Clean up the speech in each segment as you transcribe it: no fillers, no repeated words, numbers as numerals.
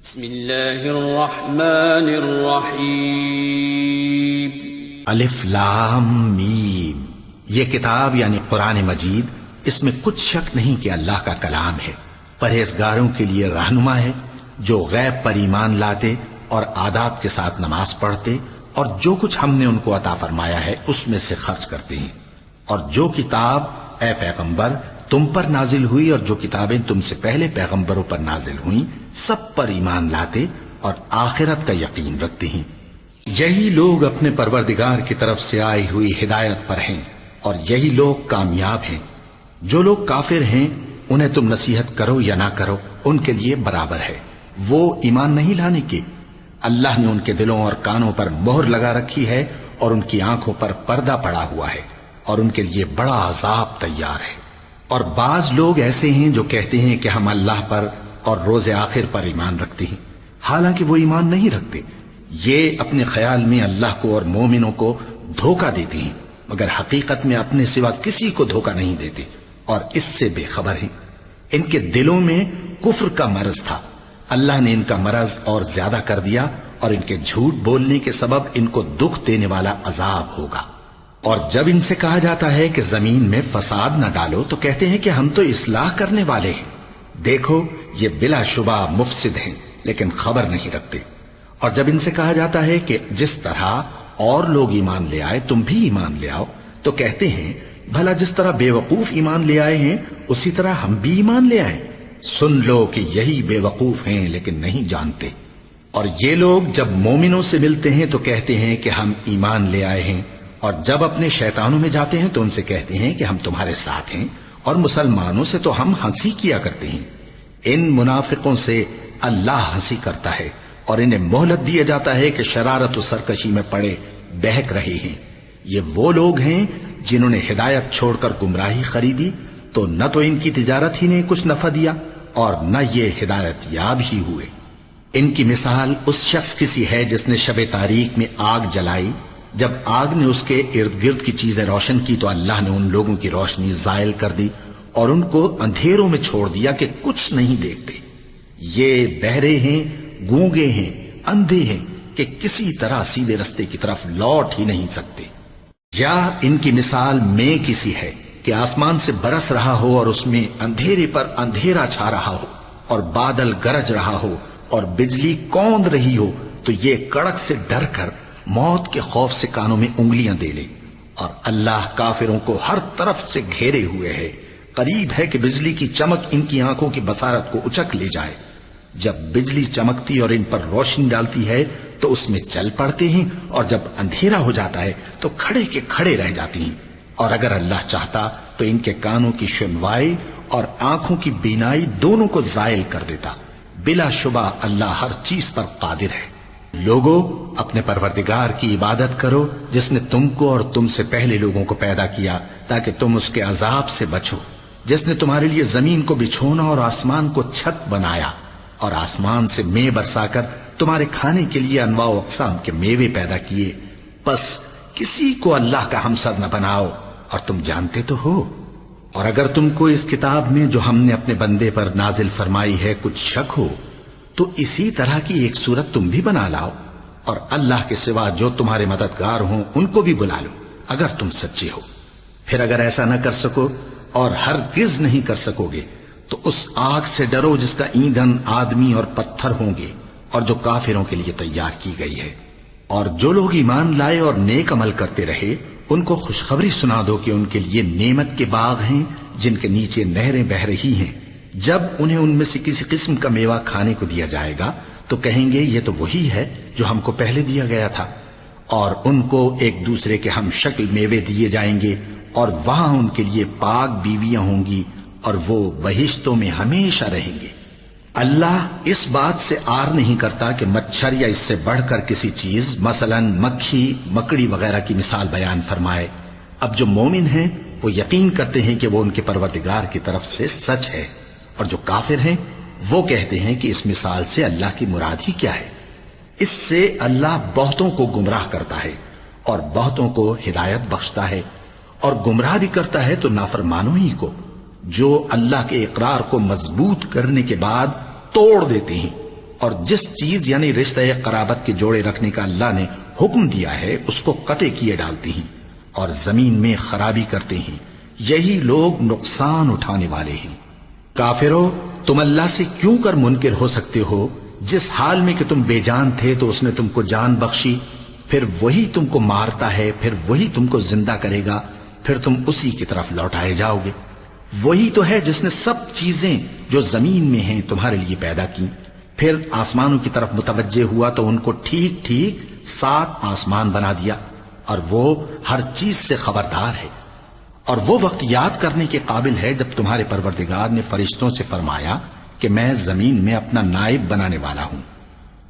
بسم اللہ الرحمن الرحیم الف لام میم۔ یہ کتاب یعنی قرآن مجید، اس میں کچھ شک نہیں کہ اللہ کا کلام ہے، پرہیزگاروں کے لیے رہنما ہے، جو غیب پر ایمان لاتے اور آداب کے ساتھ نماز پڑھتے اور جو کچھ ہم نے ان کو عطا فرمایا ہے اس میں سے خرچ کرتے ہیں، اور جو کتاب اے پیغمبر تم پر نازل ہوئی اور جو کتابیں تم سے پہلے پیغمبروں پر نازل ہوئیں سب پر ایمان لاتے اور آخرت کا یقین رکھتے ہیں۔ یہی لوگ اپنے پروردگار کی طرف سے آئی ہوئی ہدایت پر ہیں اور یہی لوگ کامیاب ہیں۔ جو لوگ کافر ہیں انہیں تم نصیحت کرو یا نہ کرو ان کے لیے برابر ہے، وہ ایمان نہیں لانے کے۔ اللہ نے ان کے دلوں اور کانوں پر مہر لگا رکھی ہے اور ان کی آنکھوں پر پردہ پڑا ہوا ہے اور ان کے لیے بڑا عذاب تیار ہے۔ اور بعض لوگ ایسے ہیں جو کہتے ہیں کہ ہم اللہ پر اور روز آخر پر ایمان رکھتے ہیں، حالانکہ وہ ایمان نہیں رکھتے۔ یہ اپنے خیال میں اللہ کو اور مومنوں کو دھوکہ دیتے ہیں، مگر حقیقت میں اپنے سوا کسی کو دھوکہ نہیں دیتے اور اس سے بے خبر ہیں۔ ان کے دلوں میں کفر کا مرض تھا، اللہ نے ان کا مرض اور زیادہ کر دیا اور ان کے جھوٹ بولنے کے سبب ان کو دکھ دینے والا عذاب ہوگا۔ اور جب ان سے کہا جاتا ہے کہ زمین میں فساد نہ ڈالو تو کہتے ہیں کہ ہم تو اصلاح کرنے والے ہیں۔ دیکھو یہ بلا شبہ مفسد ہیں لیکن خبر نہیں رکھتے۔ اور جب ان سے کہا جاتا ہے کہ جس طرح اور لوگ ایمان لے آئے تم بھی ایمان لے آؤ تو کہتے ہیں بھلا جس طرح بے وقوف ایمان لے آئے ہیں اسی طرح ہم بھی ایمان لے آئیں۔ سن لو کہ یہی بے وقوف ہیں لیکن نہیں جانتے۔ اور یہ لوگ جب مومنوں سے ملتے ہیں تو کہتے ہیں کہ ہم ایمان لے آئے ہیں، اور جب اپنے شیطانوں میں جاتے ہیں تو ان سے کہتے ہیں کہ ہم تمہارے ساتھ ہیں، اور مسلمانوں سے تو ہم ہنسی کیا کرتے ہیں۔ ان منافقوں سے اللہ ہنسی کرتا ہے اور انہیں مہلت دیا جاتا ہے کہ شرارت و سرکشی میں پڑے بہک رہے ہیں۔ یہ وہ لوگ ہیں جنہوں نے ہدایت چھوڑ کر گمراہی خریدی، تو نہ تو ان کی تجارت ہی نے کچھ نفع دیا اور نہ یہ ہدایت یاب ہی ہوئے۔ ان کی مثال اس شخص کی سی ہے جس نے شب تاریک میں آگ جلائی، جب آگ نے اس کے ارد گرد کی چیزیں روشن کی تو اللہ نے ان لوگوں کی روشنی زائل کر دی اور ان کو اندھیروں میں چھوڑ دیا کہ کچھ نہیں دیکھتے۔ یہ بہرے ہیں، گونگے ہیں، اندھے ہیں کہ کسی طرح سیدھے رستے کی طرف لوٹ ہی نہیں سکتے۔ یا ان کی مثال میں کسی ہے کہ آسمان سے برس رہا ہو اور اس میں اندھیرے پر اندھیرا چھا رہا ہو اور بادل گرج رہا ہو اور بجلی کوند رہی ہو تو یہ کڑک سے ڈر کر موت کے خوف سے کانوں میں انگلیاں دے لے۔ اور اللہ کافروں کو ہر طرف سے گھیرے ہوئے ہے، قریب ہے کہ بجلی کی چمک ان کی آنکھوں کی بصارت کو اچک لے جائے۔ جب بجلی چمکتی اور ان پر روشنی ڈالتی ہے تو اس میں چل پڑتے ہیں، اور جب اندھیرا ہو جاتا ہے تو کھڑے کے کھڑے رہ جاتی ہیں۔ اور اگر اللہ چاہتا تو ان کے کانوں کی سنوائی اور آنکھوں کی بینائی دونوں کو زائل کر دیتا۔ بلا شبہ اللہ ہر چیز پر قادر ہے۔ لوگو اپنے پروردگار کی عبادت کرو جس نے تم کو اور تم سے پہلے لوگوں کو پیدا کیا تاکہ تم اس کے عذاب سے بچو، جس نے تمہارے لیے زمین کو بچھونا اور آسمان کو چھت بنایا اور آسمان سے مے برسا کر تمہارے کھانے کے لیے انواع و اقسام کے میوے پیدا کیے۔ پس کسی کو اللہ کا ہمسر نہ بناؤ اور تم جانتے تو ہو۔ اور اگر تم کو اس کتاب میں جو ہم نے اپنے بندے پر نازل فرمائی ہے کچھ شک ہو تو اسی طرح کی ایک صورت تم بھی بنا لاؤ، اور اللہ کے سوا جو تمہارے مددگار ہوں ان کو بھی بلا لو اگر تم سچے ہو۔ پھر اگر ایسا نہ کر سکو اور ہرگز نہیں کر سکو گے تو اس آگ سے ڈرو جس کا ایندھن آدمی اور پتھر ہوں گے اور جو کافروں کے لیے تیار کی گئی ہے۔ اور جو لوگ ایمان لائے اور نیک عمل کرتے رہے ان کو خوشخبری سنا دو کہ ان کے لیے نعمت کے باغ ہیں جن کے نیچے نہریں بہہ رہی ہیں۔ جب انہیں ان میں سے کسی قسم کا میوہ کھانے کو دیا جائے گا تو کہیں گے یہ تو وہی ہے جو ہم کو پہلے دیا گیا تھا، اور ان کو ایک دوسرے کے ہم شکل میوے دیے جائیں گے، اور وہاں ان کے لیے پاک بیویاں ہوں گی اور وہ بہشتوں میں ہمیشہ رہیں گے۔ اللہ اس بات سے آر نہیں کرتا کہ مچھر یا اس سے بڑھ کر کسی چیز مثلا مکھی مکڑی وغیرہ کی مثال بیان فرمائے۔ اب جو مومن ہیں وہ یقین کرتے ہیں کہ وہ ان کے پروردگار کی طرف سے سچ ہے، اور جو کافر ہیں وہ کہتے ہیں کہ اس مثال سے اللہ کی مراد ہی کیا ہے۔ اس سے اللہ بہتوں کو گمراہ کرتا ہے اور بہتوں کو ہدایت بخشتا ہے، اور گمراہ بھی کرتا ہے تو نافرمانوں ہی کو، جو اللہ کے اقرار کو مضبوط کرنے کے بعد توڑ دیتے ہیں اور جس چیز یعنی رشتہ قرابت کے جوڑے رکھنے کا اللہ نے حکم دیا ہے اس کو قطع کیے ڈالتی ہیں اور زمین میں خرابی کرتے ہیں، یہی لوگ نقصان اٹھانے والے ہیں۔ کافرو، تم اللہ سے کیوں کر منکر ہو سکتے ہو؟ جس حال میں کہ تم بے جان تھے تو اس نے تم کو جان بخشی، پھر وہی تم کو مارتا ہے، پھر وہی تم کو زندہ کرے گا، پھر تم اسی کی طرف لوٹائے جاؤ گے۔ وہی تو ہے جس نے سب چیزیں جو زمین میں ہیں تمہارے لیے پیدا کی، پھر آسمانوں کی طرف متوجہ ہوا تو ان کو ٹھیک ٹھیک 7 آسمان بنا دیا، اور وہ ہر چیز سے خبردار ہے۔ اور وہ وقت یاد کرنے کے قابل ہے جب تمہارے پروردگار نے فرشتوں سے فرمایا کہ میں زمین میں اپنا نائب بنانے والا ہوں۔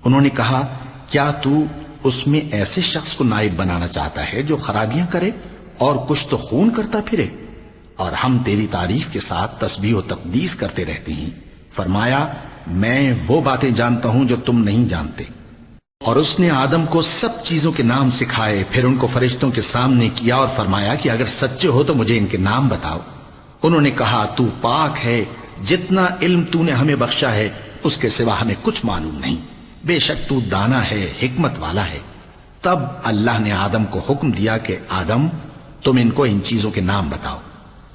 انہوں نے کہا، کیا تو اس میں ایسے شخص کو نائب بنانا چاہتا ہے جو خرابیاں کرے اور کچھ تو خون کرتا پھرے؟ اور ہم تیری تعریف کے ساتھ تسبیح و تقدیس کرتے رہتے ہیں۔ فرمایا، میں وہ باتیں جانتا ہوں جو تم نہیں جانتے۔ اور اس نے آدم کو سب چیزوں کے نام سکھائے، پھر ان کو فرشتوں کے سامنے کیا اور فرمایا کہ اگر سچے ہو تو مجھے ان کے نام بتاؤ۔ انہوں نے کہا، تو پاک ہے، جتنا علم تو نے ہمیں بخشا ہے اس کے سوا ہمیں کچھ معلوم نہیں، بے شک تو دانا ہے، حکمت والا ہے۔ تب اللہ نے آدم کو حکم دیا کہ آدم، تم ان کو ان چیزوں کے نام بتاؤ۔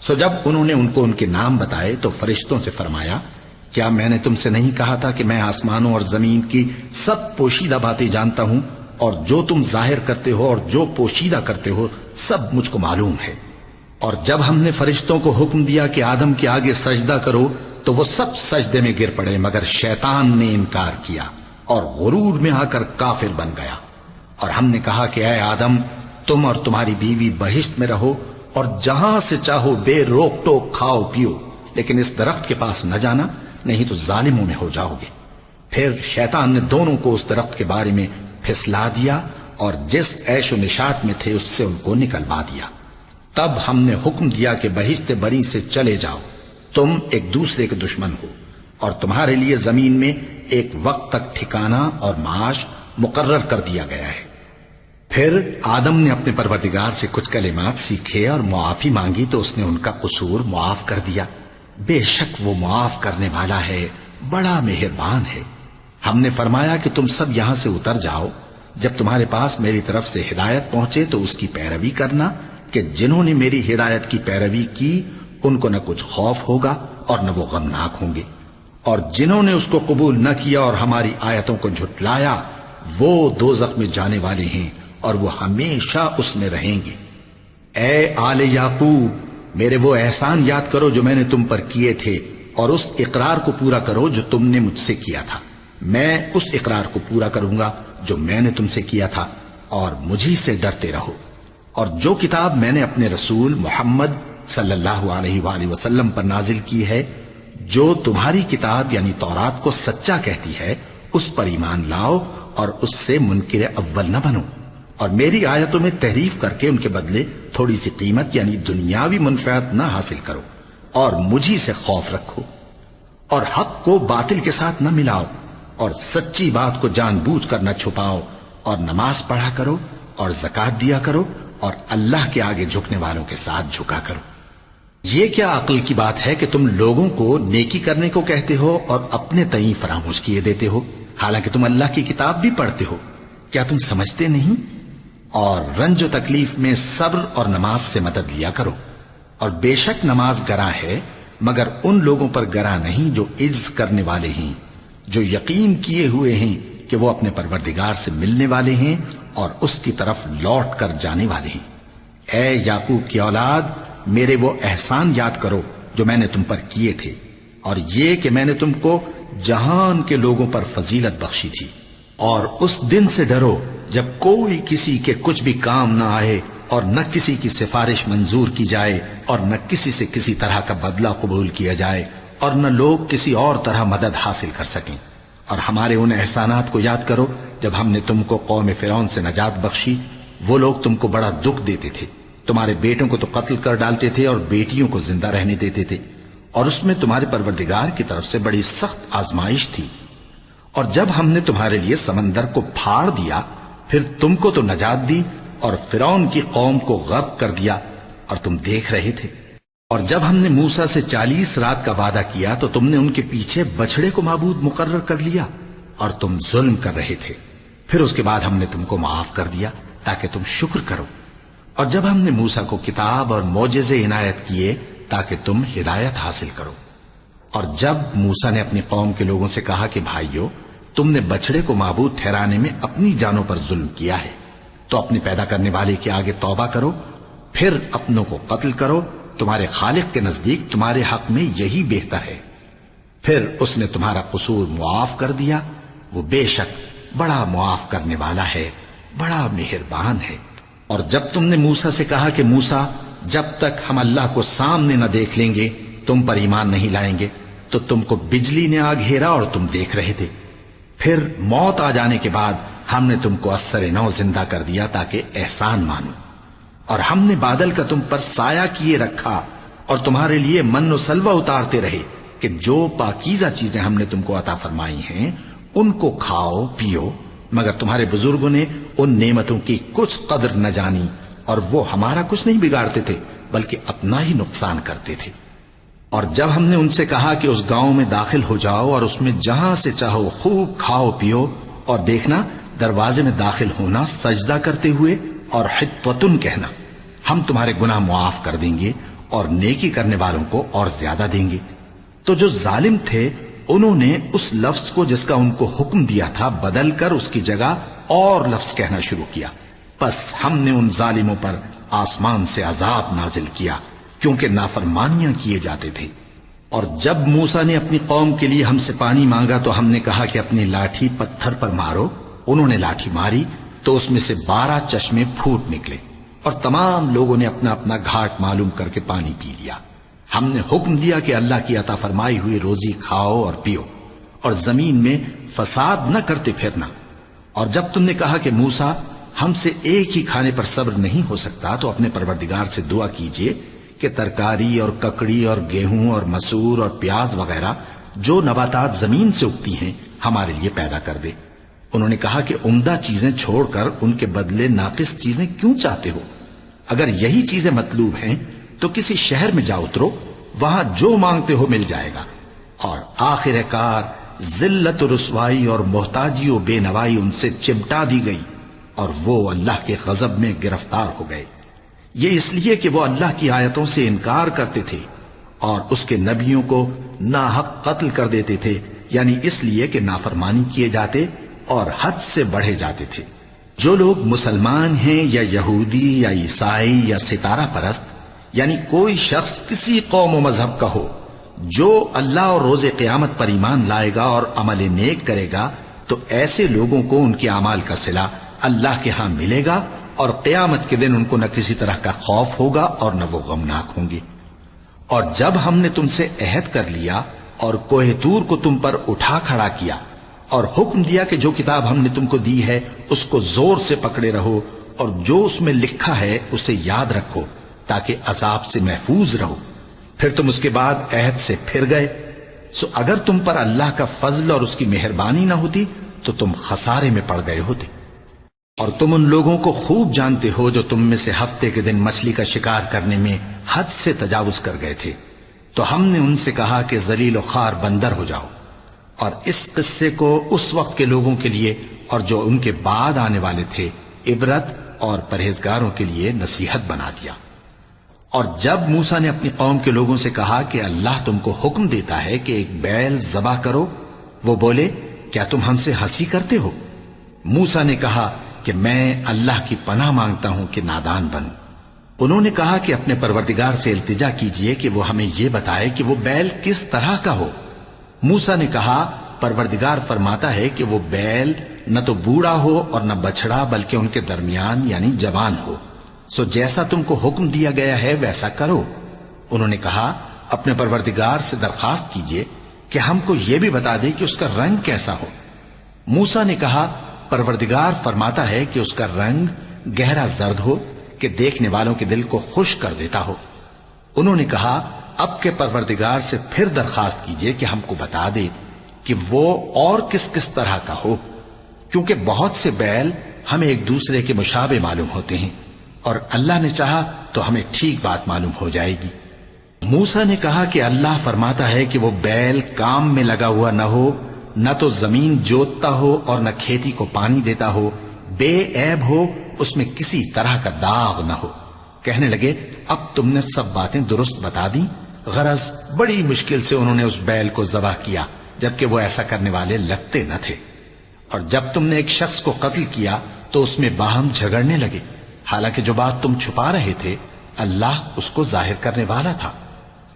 سو جب انہوں نے ان کو ان کے نام بتائے تو فرشتوں سے فرمایا، کیا میں نے تم سے نہیں کہا تھا کہ میں آسمانوں اور زمین کی سب پوشیدہ باتیں جانتا ہوں، اور جو تم ظاہر کرتے ہو اور جو پوشیدہ کرتے ہو سب مجھ کو معلوم ہے۔ اور جب ہم نے فرشتوں کو حکم دیا کہ آدم کے آگے سجدہ کرو تو وہ سب سجدے میں گر پڑے مگر شیطان نے انکار کیا اور غرور میں آ کر کافر بن گیا۔ اور ہم نے کہا کہ اے آدم، تم اور تمہاری بیوی بہشت میں رہو اور جہاں سے چاہو بے روک ٹوک کھاؤ پیو، لیکن اس درخت کے پاس نہ جانا، نہیں تو ظالموں میں ہو جاؤ گے۔ پھر شیطان نے دونوں کو اس درخت کے بارے میں پھسلا دیا اور جس عیش و نشاط میں تھے اس سے ان کو نکلوا دیا۔ تب ہم نے حکم دیا کہ بہشت بری سے چلے جاؤ، تم ایک دوسرے کے دشمن ہو، اور تمہارے لیے زمین میں ایک وقت تک ٹھکانہ اور معاش مقرر کر دیا گیا ہے۔ پھر آدم نے اپنے پروردگار سے کچھ کلمات سیکھے اور معافی مانگی تو اس نے ان کا قصور معاف کر دیا۔ بے شک وہ معاف کرنے والا ہے، بڑا مہربان ہے۔ ہم نے فرمایا کہ تم سب یہاں سے اتر جاؤ، جب تمہارے پاس میری طرف سے ہدایت پہنچے تو اس کی پیروی کرنا کہ جنہوں نے میری ہدایت کی پیروی کی ان کو نہ کچھ خوف ہوگا اور نہ وہ غمناک ہوں گے، اور جنہوں نے اس کو قبول نہ کیا اور ہماری آیتوں کو جھٹلایا وہ دوزخ میں جانے والے ہیں اور وہ ہمیشہ اس میں رہیں گے۔ اے آل یعقوب، میرے وہ احسان یاد کرو جو میں نے تم پر کیے تھے، اور اس اقرار کو پورا کرو جو تم نے مجھ سے کیا تھا۔ میں اس اقرار کو پورا کروں گا جو میں نے تم سے کیا تھا، اور مجھی سے ڈرتے رہو۔ اور جو کتاب میں نے اپنے رسول محمد صلی اللہ علیہ وآلہ وسلم پر نازل کی ہے، جو تمہاری کتاب یعنی تورات کو سچا کہتی ہے، اس پر ایمان لاؤ اور اس سے منکر اول نہ بنو، اور میری آیتوں میں تحریف کر کے ان کے بدلے تھوڑی سی قیمت یعنی دنیاوی منفعت نہ حاصل کرو، اور مجھی سے خوف رکھو، اور حق کو باطل کے ساتھ نہ ملاؤ، اور سچی بات کو جان بوجھ کر نہ چھپاؤ، اور نماز پڑھا کرو اور زکوٰۃ دیا کرو، اور اللہ کے آگے جھکنے والوں کے ساتھ جھکا کرو۔ یہ کیا عقل کی بات ہے کہ تم لوگوں کو نیکی کرنے کو کہتے ہو اور اپنے تئیں فراموش کیے دیتے ہو، حالانکہ تم اللہ کی کتاب بھی پڑھتے ہو؟ کیا تم سمجھتے نہیں؟ اور رنج و تکلیف میں صبر اور نماز سے مدد لیا کرو، اور بے شک نماز گراں ہے مگر ان لوگوں پر گراں نہیں جو عجز کرنے والے ہیں، جو یقین کیے ہوئے ہیں کہ وہ اپنے پروردگار سے ملنے والے ہیں اور اس کی طرف لوٹ کر جانے والے ہیں۔ اے یعقوب کی اولاد، میرے وہ احسان یاد کرو جو میں نے تم پر کیے تھے، اور یہ کہ میں نے تم کو جہان کے لوگوں پر فضیلت بخشی تھی۔ اور اس دن سے ڈرو جب کوئی کسی کے کچھ بھی کام نہ آئے، اور نہ کسی کی سفارش منظور کی جائے، اور نہ کسی سے کسی طرح کا بدلہ قبول کیا جائے، اور نہ لوگ کسی اور طرح مدد حاصل کر سکیں۔ اور ہمارے ان احسانات کو یاد کرو جب ہم نے تم کو قوم فرعون سے نجات بخشی۔ وہ لوگ تم کو بڑا دکھ دیتے تھے، تمہارے بیٹوں کو تو قتل کر ڈالتے تھے اور بیٹیوں کو زندہ رہنے دیتے تھے، اور اس میں تمہارے پروردگار کی طرف سے بڑی سخت آزمائش تھی۔ اور جب ہم نے تمہارے لیے سمندر کو پھاڑ دیا، پھر تم کو تو نجات دی اور فرعون کی قوم کو غرق کر دیا، اور تم دیکھ رہے تھے۔ اور جب ہم نے موسیٰ سے 40 رات کا وعدہ کیا تو تم نے ان کے پیچھے بچڑے کو معبود مقرر کر لیا، اور تم ظلم کر رہے تھے، پھر اس کے بعد ہم نے تم کو معاف کر دیا تاکہ تم شکر کرو۔ اور جب ہم نے موسیٰ کو کتاب اور معجزے عنایت کیے تاکہ تم ہدایت حاصل کرو۔ اور جب موسیٰ نے اپنی قوم کے لوگوں سے کہا کہ بھائیو، تم نے بچڑے کو معبود ٹھہرانے میں اپنی جانوں پر ظلم کیا ہے، تو اپنے پیدا کرنے والے کے آگے توبہ کرو، پھر اپنوں کو قتل کرو، تمہارے خالق کے نزدیک تمہارے حق میں یہی بہتر ہے۔ پھر اس نے تمہارا قصور معاف کر دیا، وہ بے شک بڑا معاف کرنے والا ہے، بڑا مہربان ہے۔ اور جب تم نے موسیٰ سے کہا کہ موسیٰ، جب تک ہم اللہ کو سامنے نہ دیکھ لیں گے تم پر ایمان نہیں لائیں گے، تو تم کو بجلی نے آ گھیرا اور تم دیکھ رہے تھے۔ پھر موت آ جانے کے بعد ہم نے تم کو اثر نو زندہ کر دیا تاکہ احسان مانو۔ اور ہم نے بادل کا تم پر سایہ کیے رکھا اور تمہارے لیے من و سلوہ اتارتے رہے کہ جو پاکیزہ چیزیں ہم نے تم کو عطا فرمائی ہیں ان کو کھاؤ پیو، مگر تمہارے بزرگوں نے ان نعمتوں کی کچھ قدر نہ جانی، اور وہ ہمارا کچھ نہیں بگاڑتے تھے بلکہ اپنا ہی نقصان کرتے تھے۔ اور جب ہم نے ان سے کہا کہ اس گاؤں میں داخل ہو جاؤ اور اس میں جہاں سے چاہو خوب کھاؤ پیو، اور دیکھنا دروازے میں داخل ہونا سجدہ کرتے ہوئے اور حطوتن کہنا، ہم تمہارے گناہ معاف کر دیں گے اور نیکی کرنے والوں کو اور زیادہ دیں گے۔ تو جو ظالم تھے انہوں نے اس لفظ کو جس کا ان کو حکم دیا تھا بدل کر اس کی جگہ اور لفظ کہنا شروع کیا، پس ہم نے ان ظالموں پر آسمان سے عذاب نازل کیا کیونکہ نافرمانیاں کیے جاتے تھے۔ اور جب موسیٰ نے اپنی قوم کے لیے ہم سے پانی مانگا تو ہم نے کہا کہ اپنی لاٹھی پتھر پر مارو۔ انہوں نے لاٹھی ماری تو اس میں سے 12 چشمے پھوٹ نکلے، اور تمام لوگوں نے اپنا اپنا گھاٹ معلوم کر کے پانی پی لیا۔ ہم نے حکم دیا کہ اللہ کی عطا فرمائی ہوئی روزی کھاؤ اور پیو، اور زمین میں فساد نہ کرتے پھرنا۔ اور جب تم نے کہا کہ موسیٰ، ہم سے ایک ہی کھانے پر صبر نہیں ہو سکتا، تو اپنے پروردگار سے دعا کیجئے کہ ترکاری اور ککڑی اور گیہوں اور مسور اور پیاز وغیرہ جو نباتات زمین سے اگتی ہیں ہمارے لیے پیدا کر دے۔ انہوں نے کہا کہ عمدہ چیزیں چھوڑ کر ان کے بدلے ناقص چیزیں کیوں چاہتے ہو؟ اگر یہی چیزیں مطلوب ہیں تو کسی شہر میں جا اترو، وہاں جو مانگتے ہو مل جائے گا۔ اور آخر کار ذلت و رسوائی اور محتاجی و بے نوائی ان سے چمٹا دی گئی، اور وہ اللہ کے غضب میں گرفتار ہو گئے۔ یہ اس لیے کہ وہ اللہ کی آیتوں سے انکار کرتے تھے اور اس کے نبیوں کو ناحق قتل کر دیتے تھے، یعنی اس لیے کہ نافرمانی کیے جاتے اور حد سے بڑھے جاتے تھے۔ جو لوگ مسلمان ہیں یا یہودی یا عیسائی یا ستارہ پرست، یعنی کوئی شخص کسی قوم و مذہب کا ہو، جو اللہ اور روز قیامت پر ایمان لائے گا اور عمل نیک کرے گا، تو ایسے لوگوں کو ان کے اعمال کا صلہ اللہ کے ہاں ملے گا، اور قیامت کے دن ان کو نہ کسی طرح کا خوف ہوگا اور نہ وہ غمناک ہوں گے۔ اور جب ہم نے تم سے عہد کر لیا اور کوہ طور کو تم پر اٹھا کھڑا کیا اور حکم دیا کہ جو کتاب ہم نے تم کو دی ہے اس کو زور سے پکڑے رہو، اور جو اس میں لکھا ہے اسے یاد رکھو تاکہ عذاب سے محفوظ رہو، پھر تم اس کے بعد عہد سے پھر گئے، سو اگر تم پر اللہ کا فضل اور اس کی مہربانی نہ ہوتی تو تم خسارے میں پڑ گئے ہوتے۔ اور تم ان لوگوں کو خوب جانتے ہو جو تم میں سے ہفتے کے دن مچھلی کا شکار کرنے میں حد سے تجاوز کر گئے تھے، تو ہم نے ان سے کہا کہ ذلیل و خوار بندر ہو جاؤ، اور اس قصے کو اس وقت کے لوگوں کے لیے اور جو ان کے بعد آنے والے تھے عبرت اور پرہیزگاروں کے لیے نصیحت بنا دیا۔ اور جب موسیٰ نے اپنی قوم کے لوگوں سے کہا کہ اللہ تم کو حکم دیتا ہے کہ ایک بیل ذبح کرو، وہ بولے کیا تم ہم سے ہنسی کرتے ہو؟ موسیٰ نے کہا کہ میں اللہ کی پناہ مانگتا ہوں کہ نادان بنوں۔ انہوں نے کہا کہ اپنے پروردگار سے التجا کیجئے کہ وہ ہمیں یہ بتائے کہ وہ بیل کس طرح کا ہو۔ موسیٰ نے کہا پروردگار فرماتا ہے کہ وہ بیل نہ تو بوڑھا ہو اور نہ بچڑا، بلکہ ان کے درمیان یعنی جوان ہو، سو جیسا تم کو حکم دیا گیا ہے ویسا کرو۔ انہوں نے کہا اپنے پروردگار سے درخواست کیجئے کہ ہم کو یہ بھی بتا دے کہ اس کا رنگ کیسا ہو۔ موسیٰ نے کہا پروردگار فرماتا ہے کہ اس کا رنگ گہرا زرد ہو کہ دیکھنے والوں کے دل کو خوش کر دیتا ہو۔ انہوں نے کہا اب کے پروردگار سے پھر درخواست کیجئے کہ ہم کو بتا دے کہ وہ اور کس کس طرح کا ہو، کیونکہ بہت سے بیل ہمیں ایک دوسرے کے مشابہ معلوم ہوتے ہیں، اور اللہ نے چاہا تو ہمیں ٹھیک بات معلوم ہو جائے گی۔ موسیٰ نے کہا کہ اللہ فرماتا ہے کہ وہ بیل کام میں لگا ہوا نہ ہو نہ تو زمین جوتتا ہو اور نہ کھیتی کو پانی دیتا ہو، بے عیب ہو، اس میں کسی طرح کا داغ نہ ہو۔ کہنے لگے اب تم نے سب باتیں درست بتا دی۔ غرض بڑی مشکل سے انہوں نے اس بیل کو ذبح کیا، جبکہ وہ ایسا کرنے والے لگتے نہ تھے۔ اور جب تم نے ایک شخص کو قتل کیا تو اس میں باہم جھگڑنے لگے، حالانکہ جو بات تم چھپا رہے تھے اللہ اس کو ظاہر کرنے والا تھا۔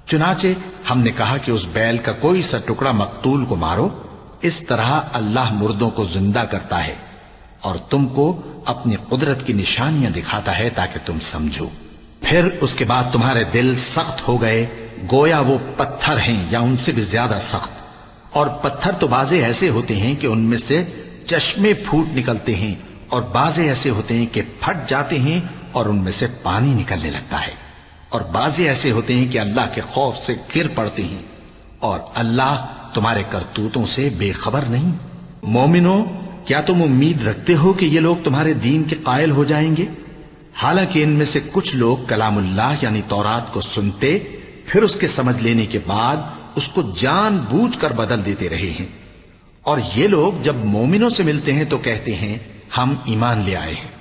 چنانچہ ہم نے کہا کہ اس بیل کا کوئی سا ٹکڑا مقتول کو مارو، اس طرح اللہ مردوں کو زندہ کرتا ہے اور تم کو اپنی قدرت کی نشانیاں دکھاتا ہے تاکہ تم سمجھو۔ پھر اس کے بعد تمہارے دل سخت ہو گئے، گویا وہ پتھر ہیں یا ان سے بھی زیادہ سخت۔ اور پتھر تو بعضے ایسے ہوتے ہیں کہ ان میں سے چشمے پھوٹ نکلتے ہیں، اور بعضے ایسے ہوتے ہیں کہ پھٹ جاتے ہیں اور ان میں سے پانی نکلنے لگتا ہے، اور بعضے ایسے ہوتے ہیں کہ اللہ کے خوف سے گر پڑتے ہیں، اور اللہ تمہارے کرتوتوں سے بے خبر نہیں۔ مومنو، کیا تم امید رکھتے ہو کہ یہ لوگ تمہارے دین کے قائل ہو جائیں گے؟ حالانکہ ان میں سے کچھ لوگ کلام اللہ یعنی تورات کو سنتے، پھر اس کے سمجھ لینے کے بعد اس کو جان بوجھ کر بدل دیتے رہے ہیں۔ اور یہ لوگ جب مومنوں سے ملتے ہیں تو کہتے ہیں ہم ایمان لے آئے ہیں،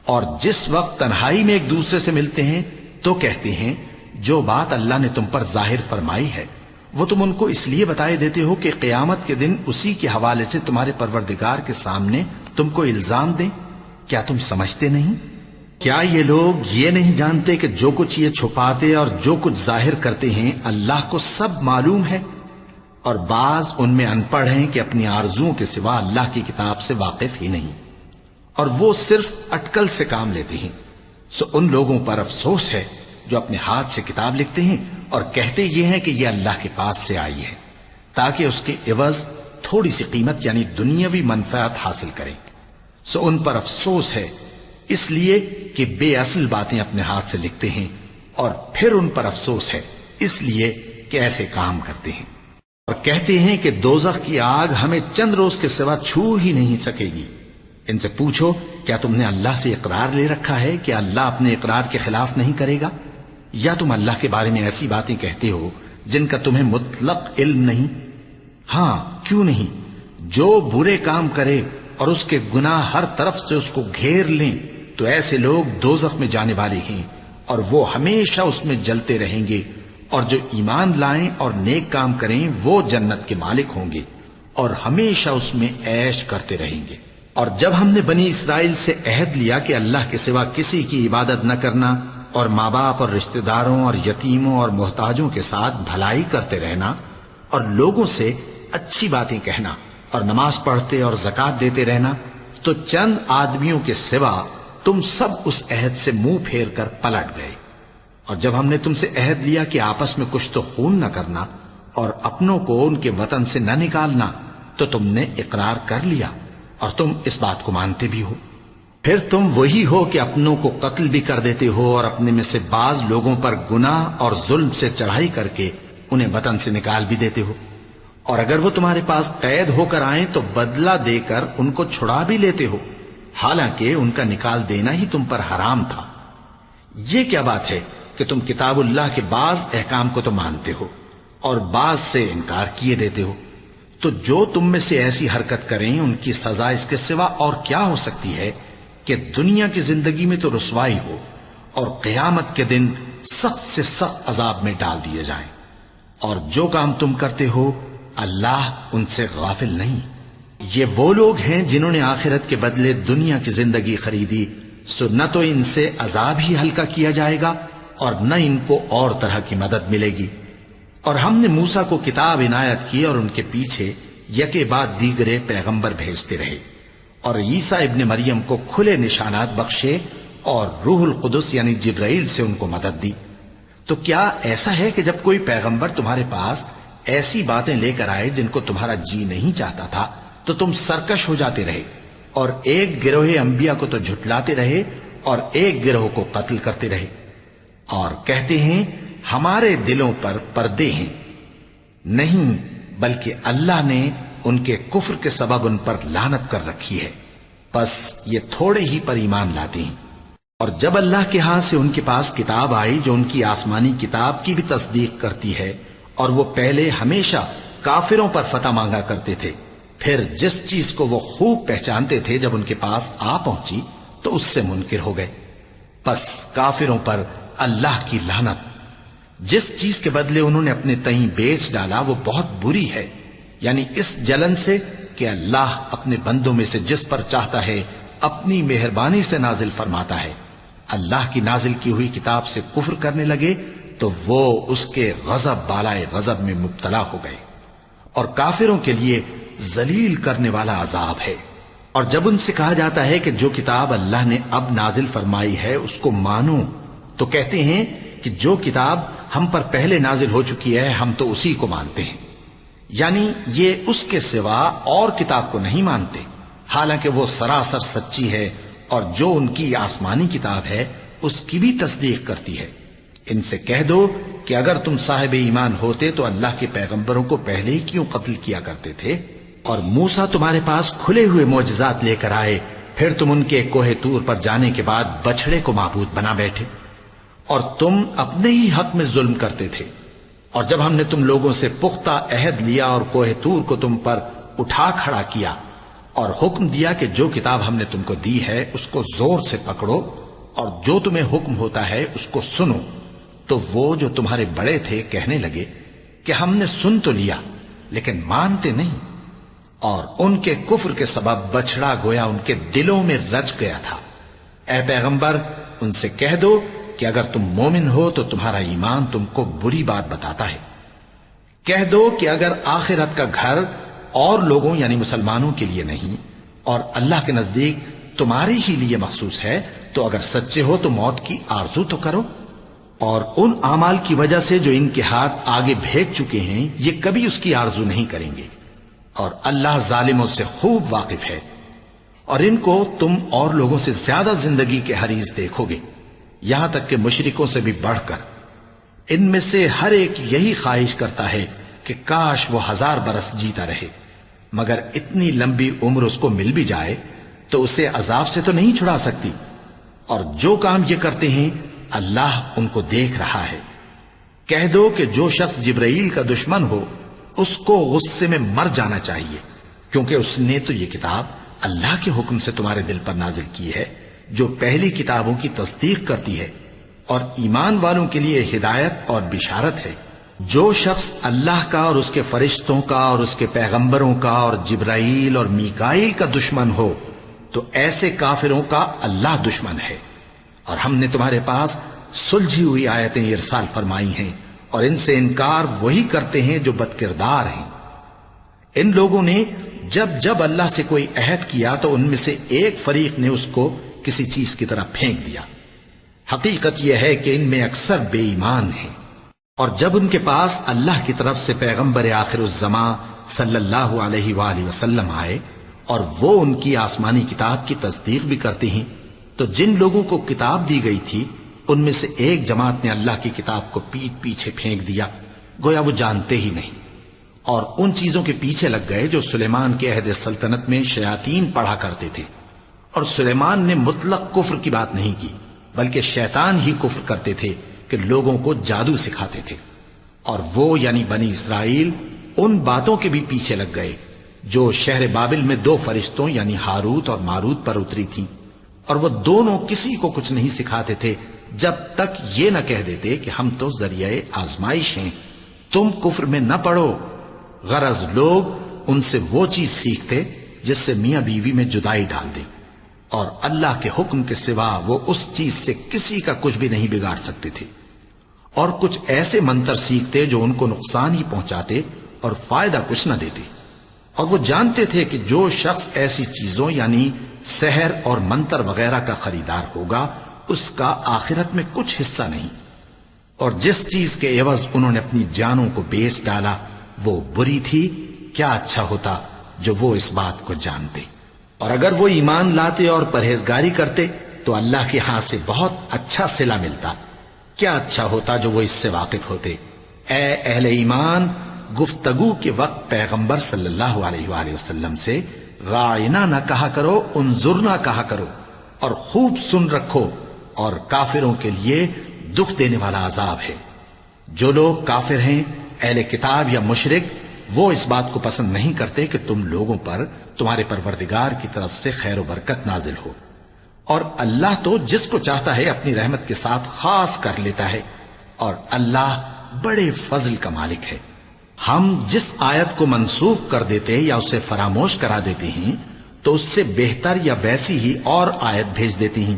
اور جس وقت تنہائی میں ایک دوسرے سے ملتے ہیں تو کہتے ہیں جو بات اللہ نے تم پر ظاہر فرمائی ہے وہ تم ان کو اس لیے بتائے دیتے ہو کہ قیامت کے دن اسی کے حوالے سے تمہارے پروردگار کے سامنے تم کو الزام دیں۔ کیا تم سمجھتے نہیں؟ کیا یہ لوگ یہ نہیں جانتے کہ جو کچھ یہ چھپاتے اور جو کچھ ظاہر کرتے ہیں اللہ کو سب معلوم ہے؟ اور بعض ان میں ان پڑھ ہیں کہ اپنی آرزوؤں کے سوا اللہ کی کتاب سے واقف ہی نہیں، اور وہ صرف اٹکل سے کام لیتے ہیں۔ سو ان لوگوں پر افسوس ہے جو اپنے ہاتھ سے کتاب لکھتے ہیں اور کہتے یہ ہیں کہ یہ اللہ کے پاس سے آئی ہے، تاکہ اس کے عوض تھوڑی سی قیمت یعنی دنیاوی منفعت حاصل کریں۔ سو ان پر افسوس ہے اس لیے کہ بے اصل باتیں اپنے ہاتھ سے لکھتے ہیں، اور پھر ان پر افسوس ہے اس لیے کہ ایسے کام کرتے ہیں، اور کہتے ہیں کہ دوزخ کی آگ ہمیں چند روز کے سوا چھو ہی نہیں سکے گی۔ ان سے پوچھو کیا تم نے اللہ سے اقرار لے رکھا ہے کہ اللہ اپنے اقرار کے خلاف نہیں کرے گا؟ یا تم اللہ کے بارے میں ایسی باتیں کہتے ہو جن کا تمہیں مطلق علم نہیں؟ ہاں کیوں نہیں، جو برے کام کرے اور اس کے گناہ ہر طرف سے اس کو گھیر لیں تو ایسے لوگ دوزخ میں جانے والے ہیں، اور وہ ہمیشہ اس میں جلتے رہیں گے، اور جو ایمان لائیں اور نیک کام کریں وہ جنت کے مالک ہوں گے اور ہمیشہ اس میں عیش کرتے رہیں گے۔ اور جب ہم نے بنی اسرائیل سے عہد لیا کہ اللہ کے سوا کسی کی عبادت نہ کرنا، اور ماں باپ اور رشتہ داروں اور یتیموں اور محتاجوں کے ساتھ بھلائی کرتے رہنا، اور لوگوں سے اچھی باتیں کہنا، اور نماز پڑھتے اور زکوٰۃ دیتے رہنا، تو چند آدمیوں کے سوا تم سب اس عہد سے منہ پھیر کر پلٹ گئے۔ اور جب ہم نے تم سے عہد لیا کہ آپس میں کچھ تو خون نہ کرنا اور اپنوں کو ان کے وطن سے نہ نکالنا، تو تم نے اقرار کر لیا اور تم اس بات کو مانتے بھی ہو۔ پھر تم وہی ہو کہ اپنوں کو قتل بھی کر دیتے ہو، اور اپنے میں سے بعض لوگوں پر گناہ اور ظلم سے چڑھائی کر کے انہیں وطن سے نکال بھی دیتے ہو، اور اگر وہ تمہارے پاس قید ہو کر آئیں تو بدلہ دے کر ان کو چھڑا بھی لیتے ہو، حالانکہ ان کا نکال دینا ہی تم پر حرام تھا۔ یہ کیا بات ہے کہ تم کتاب اللہ کے بعض احکام کو تو مانتے ہو اور بعض سے انکار کیے دیتے ہو؟ تو جو تم میں سے ایسی حرکت کریں ان کی سزا اس کے سوا اور کیا ہو سکتی ہے کہ دنیا کی زندگی میں تو رسوائی ہو اور قیامت کے دن سخت سے سخت عذاب میں ڈال دیے جائیں۔ اور جو کام تم کرتے ہو اللہ ان سے غافل نہیں۔ یہ وہ لوگ ہیں جنہوں نے آخرت کے بدلے دنیا کی زندگی خریدی، سو نہ تو ان سے عذاب ہی ہلکا کیا جائے گا اور نہ ان کو اور طرح کی مدد ملے گی۔ اور ہم نے موسیٰ کو کتاب عنایت کی اور ان کے پیچھے یکے بعد دیگرے پیغمبر بھیجتے رہے، اور عیسیٰ ابن مریم کو کھلے نشانات بخشے اور روح القدس یعنی جبرائیل سے ان کو مدد دی۔ تو کیا ایسا ہے کہ جب کوئی پیغمبر تمہارے پاس ایسی باتیں لے کر آئے جن کو تمہارا جی نہیں چاہتا تھا تو تم سرکش ہو جاتے رہے، اور ایک گروہ انبیاء کو تو جھٹلاتے رہے اور ایک گروہ کو قتل کرتے رہے، اور کہتے ہیں ہمارے دلوں پر پردے ہیں؟ نہیں، بلکہ اللہ نے ان کے کفر کے سبب ان پر لعنت کر رکھی ہے، بس یہ تھوڑے ہی پر ایمان لاتے ہیں۔ اور جب اللہ کے ہاں سے ان کے پاس کتاب آئی جو ان کی آسمانی کتاب کی بھی تصدیق کرتی ہے، اور وہ پہلے ہمیشہ کافروں پر فتح مانگا کرتے تھے، پھر جس چیز کو وہ خوب پہچانتے تھے جب ان کے پاس آ پہنچی تو اس سے منکر ہو گئے۔ پس کافروں پر اللہ کی لعنت۔ جس چیز کے بدلے انہوں نے اپنے تئیں بیچ ڈالا وہ بہت بری ہے، یعنی اس جلن سے کہ اللہ اپنے بندوں میں سے جس پر چاہتا ہے اپنی مہربانی سے نازل فرماتا ہے۔ اللہ کی نازل کی ہوئی کتاب سے کفر کرنے لگے تو وہ اس کے غضب بالائے غضب میں مبتلا ہو گئے، اور کافروں کے لیے ذلیل کرنے والا عذاب ہے۔ اور جب ان سے کہا جاتا ہے کہ جو کتاب اللہ نے اب نازل فرمائی ہے اس کو مانو، تو کہتے ہیں کہ جو کتاب ہم پر پہلے نازل ہو چکی ہے ہم تو اسی کو مانتے ہیں، یعنی یہ اس کے سوا اور کتاب کو نہیں مانتے، حالانکہ وہ سراسر سچی ہے، اور جو ان کی آسمانی کتاب ہے اس کی بھی تصدیق کرتی ہے۔ ان سے کہہ دو کہ اگر تم صاحب ایمان ہوتے تو اللہ کے پیغمبروں کو پہلے ہی کیوں قتل کیا کرتے تھے؟ اور موسیٰ تمہارے پاس کھلے ہوئے معجزات لے کر آئے، پھر تم ان کے کوہ طور پر جانے کے بعد بچڑے کو معبود بنا بیٹھے، اور تم اپنے ہی حق میں ظلم کرتے تھے۔ اور جب ہم نے تم لوگوں سے پختہ عہد لیا اور کوہ طور کو تم پر اٹھا کھڑا کیا اور حکم دیا کہ جو کتاب ہم نے تم کو دی ہے اس کو زور سے پکڑو اور جو تمہیں حکم ہوتا ہے اس کو سنو، تو وہ جو تمہارے بڑے تھے کہنے لگے کہ ہم نے سن تو لیا لیکن مانتے نہیں، اور ان کے کفر کے سبب بچڑا گویا ان کے دلوں میں رچ گیا تھا۔ اے پیغمبر ان سے کہہ دو کہ اگر تم مومن ہو تو تمہارا ایمان تم کو بری بات بتاتا ہے۔ کہہ دو کہ اگر آخرت کا گھر اور لوگوں یعنی مسلمانوں کے لیے نہیں اور اللہ کے نزدیک تمہارے ہی لیے مخصوص ہے تو اگر سچے ہو تو موت کی آرزو تو کرو، اور ان اعمال کی وجہ سے جو ان کے ہاتھ آگے بھیج چکے ہیں یہ کبھی اس کی آرزو نہیں کریں گے، اور اللہ ظالموں سے خوب واقف ہے۔ اور ان کو تم اور لوگوں سے زیادہ زندگی کے حریص دیکھو گے، یہاں تک کہ مشرکوں سے بھی بڑھ کر۔ ان میں سے ہر ایک یہی خواہش کرتا ہے کہ کاش وہ 1000 برس جیتا رہے، مگر اتنی لمبی عمر اس کو مل بھی جائے تو اسے عذاب سے تو نہیں چھڑا سکتی، اور جو کام یہ کرتے ہیں اللہ ان کو دیکھ رہا ہے۔ کہہ دو کہ جو شخص جبرائیل کا دشمن ہو اس کو غصے میں مر جانا چاہیے، کیونکہ اس نے تو یہ کتاب اللہ کے حکم سے تمہارے دل پر نازل کی ہے جو پہلی کتابوں کی تصدیق کرتی ہے اور ایمان والوں کے لیے ہدایت اور بشارت ہے۔ جو شخص اللہ کا اور اس کے فرشتوں کا اور اس کے پیغمبروں کا اور جبرائیل اور میکائیل کا دشمن ہو تو ایسے کافروں کا اللہ دشمن ہے۔ اور ہم نے تمہارے پاس سلجھی ہوئی آیتیں ارسال فرمائی ہیں، اور ان سے انکار وہی کرتے ہیں جو بدکردار ہیں۔ ان لوگوں نے جب جب اللہ سے کوئی عہد کیا تو ان میں سے ایک فریق نے اس کو کسی چیز کی طرح پھینک دیا۔ حقیقت یہ ہے کہ ان میں اکثر بے ایمان ہیں۔ اور جب ان کے پاس اللہ کی طرف سے پیغمبر آخر الزماں صلی اللہ علیہ وآلہ وسلم آئے اور وہ ان کی آسمانی کتاب کی تصدیق بھی کرتے ہیں، تو جن لوگوں کو کتاب دی گئی تھی ان میں سے ایک جماعت نے اللہ کی کتاب کو پیٹ پیچھے پھینک دیا، گویا وہ جانتے ہی نہیں، اور ان چیزوں کے پیچھے لگ گئے جو سلیمان کے عہد سلطنت میں شیاطین پڑھا کرتے تھے۔ اور سلیمان نے مطلق کفر کی بات نہیں کی، بلکہ شیطان ہی کفر کرتے تھے کہ لوگوں کو جادو سکھاتے تھے، اور وہ یعنی بنی اسرائیل ان باتوں کے بھی پیچھے لگ گئے جو شہر بابل میں 2 فرشتوں یعنی ہاروت اور ماروت پر اتری تھیں، اور وہ دونوں کسی کو کچھ نہیں سکھاتے تھے جب تک یہ نہ کہہ دیتے کہ ہم تو ذریعہ آزمائش ہیں، تم کفر میں نہ پڑو۔ غرض لوگ ان سے وہ چیز سیکھتے جس سے میاں بیوی میں جدائی ڈال دیں، اور اللہ کے حکم کے سوا وہ اس چیز سے کسی کا کچھ بھی نہیں بگاڑ سکتے تھے، اور کچھ ایسے منتر سیکھتے جو ان کو نقصان ہی پہنچاتے اور فائدہ کچھ نہ دیتے۔ اور وہ جانتے تھے کہ جو شخص ایسی چیزوں یعنی سحر اور منتر وغیرہ کا خریدار ہوگا اس کا آخرت میں کچھ حصہ نہیں، اور جس چیز کے عوض انہوں نے اپنی جانوں کو بیچ ڈالا وہ بری تھی۔ کیا اچھا ہوتا جو وہ اس بات کو جانتے، اور اگر وہ ایمان لاتے اور پرہیزگاری کرتے تو اللہ کے ہاں سے بہت اچھا صلہ ملتا۔ کیا اچھا ہوتا جو وہ اس سے واقف ہوتے۔ اے اہل ایمان، گفتگو کے وقت پیغمبر صلی اللہ علیہ وآلہ وسلم سے رائنا نہ کہا کرو، انظرنا کہا کرو، اور خوب سن رکھو، اور کافروں کے لیے دکھ دینے والا عذاب ہے۔ جو لوگ کافر ہیں، اہل کتاب یا مشرک، وہ اس بات کو پسند نہیں کرتے کہ تم لوگوں پر تمہارے پروردگار کی طرف سے خیر و برکت نازل ہو، اور اللہ تو جس کو چاہتا ہے اپنی رحمت کے ساتھ خاص کر لیتا ہے، اور اللہ بڑے فضل کا مالک ہے۔ ہم جس آیت کو منسوخ کر دیتے یا اسے فراموش کرا دیتے ہیں تو اس سے بہتر یا ویسی ہی اور آیت بھیج دیتی ہیں۔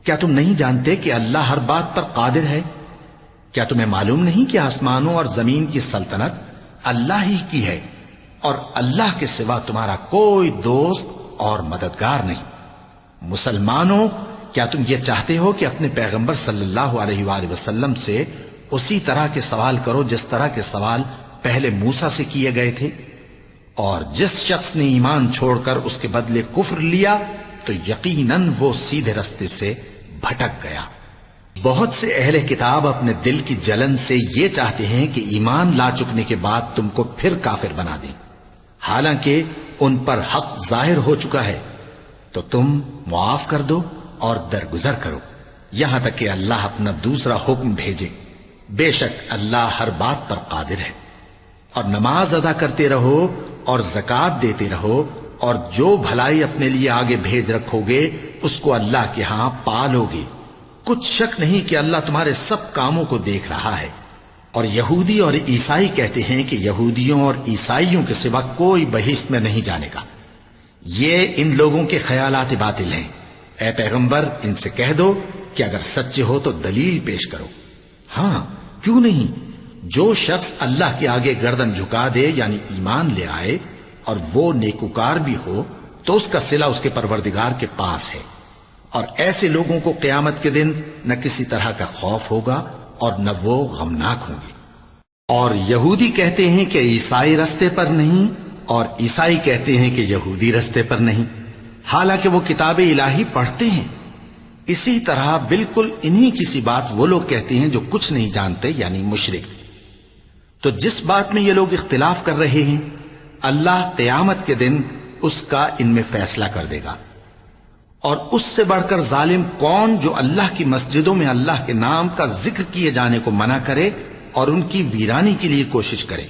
کیا تم نہیں جانتے کہ اللہ ہر بات پر قادر ہے؟ کیا تمہیں معلوم نہیں کہ آسمانوں اور زمین کی سلطنت اللہ ہی کی ہے، اور اللہ کے سوا تمہارا کوئی دوست اور مددگار نہیں؟ مسلمانوں، کیا تم یہ چاہتے ہو کہ اپنے پیغمبر صلی اللہ علیہ وآلہ وسلم سے اسی طرح کے سوال کرو جس طرح کے سوال پہلے موسیٰ سے کیے گئے تھے؟ اور جس شخص نے ایمان چھوڑ کر اس کے بدلے کفر لیا تو یقیناً وہ سیدھے رستے سے بھٹک گیا۔ بہت سے اہل کتاب اپنے دل کی جلن سے یہ چاہتے ہیں کہ ایمان لا چکنے کے بعد تم کو پھر کافر بنا دیں، حالانکہ ان پر حق ظاہر ہو چکا ہے، تو تم معاف کر دو اور درگزر کرو یہاں تک کہ اللہ اپنا دوسرا حکم بھیجے۔ بے شک اللہ ہر بات پر قادر ہے۔ اور نماز ادا کرتے رہو اور زکوٰۃ دیتے رہو، اور جو بھلائی اپنے لیے آگے بھیج رکھو گے اس کو اللہ کے ہاں پالو گے۔ کچھ شک نہیں کہ اللہ تمہارے سب کاموں کو دیکھ رہا ہے۔ اور یہودی اور عیسائی کہتے ہیں کہ یہودیوں اور عیسائیوں کے سوا کوئی بہشت میں نہیں جانے گا۔ یہ ان لوگوں کے خیالات باطل ہیں۔ اے پیغمبر، ان سے کہہ دو کہ اگر سچے ہو تو دلیل پیش کرو۔ ہاں، کیوں نہیں؟ جو شخص اللہ کے آگے گردن جھکا دے یعنی ایمان لے آئے اور وہ نیکوکار بھی ہو تو اس کا صلہ اس کے پروردگار کے پاس ہے، اور ایسے لوگوں کو قیامت کے دن نہ کسی طرح کا خوف ہوگا اور نہ وہ غمناک ہوں گے۔ اور یہودی کہتے ہیں کہ عیسائی رستے پر نہیں، اور عیسائی کہتے ہیں کہ یہودی رستے پر نہیں، حالانکہ وہ کتاب الہی پڑھتے ہیں۔ اسی طرح بالکل انہی کسی بات وہ لوگ کہتے ہیں جو کچھ نہیں جانتے یعنی مشرک۔ تو جس بات میں یہ لوگ اختلاف کر رہے ہیں اللہ قیامت کے دن اس کا ان میں فیصلہ کر دے گا۔ اور اس سے بڑھ کر ظالم کون جو اللہ کی مسجدوں میں اللہ کے نام کا ذکر کیے جانے کو منع کرے اور ان کی ویرانی کے لیے کوشش کرے۔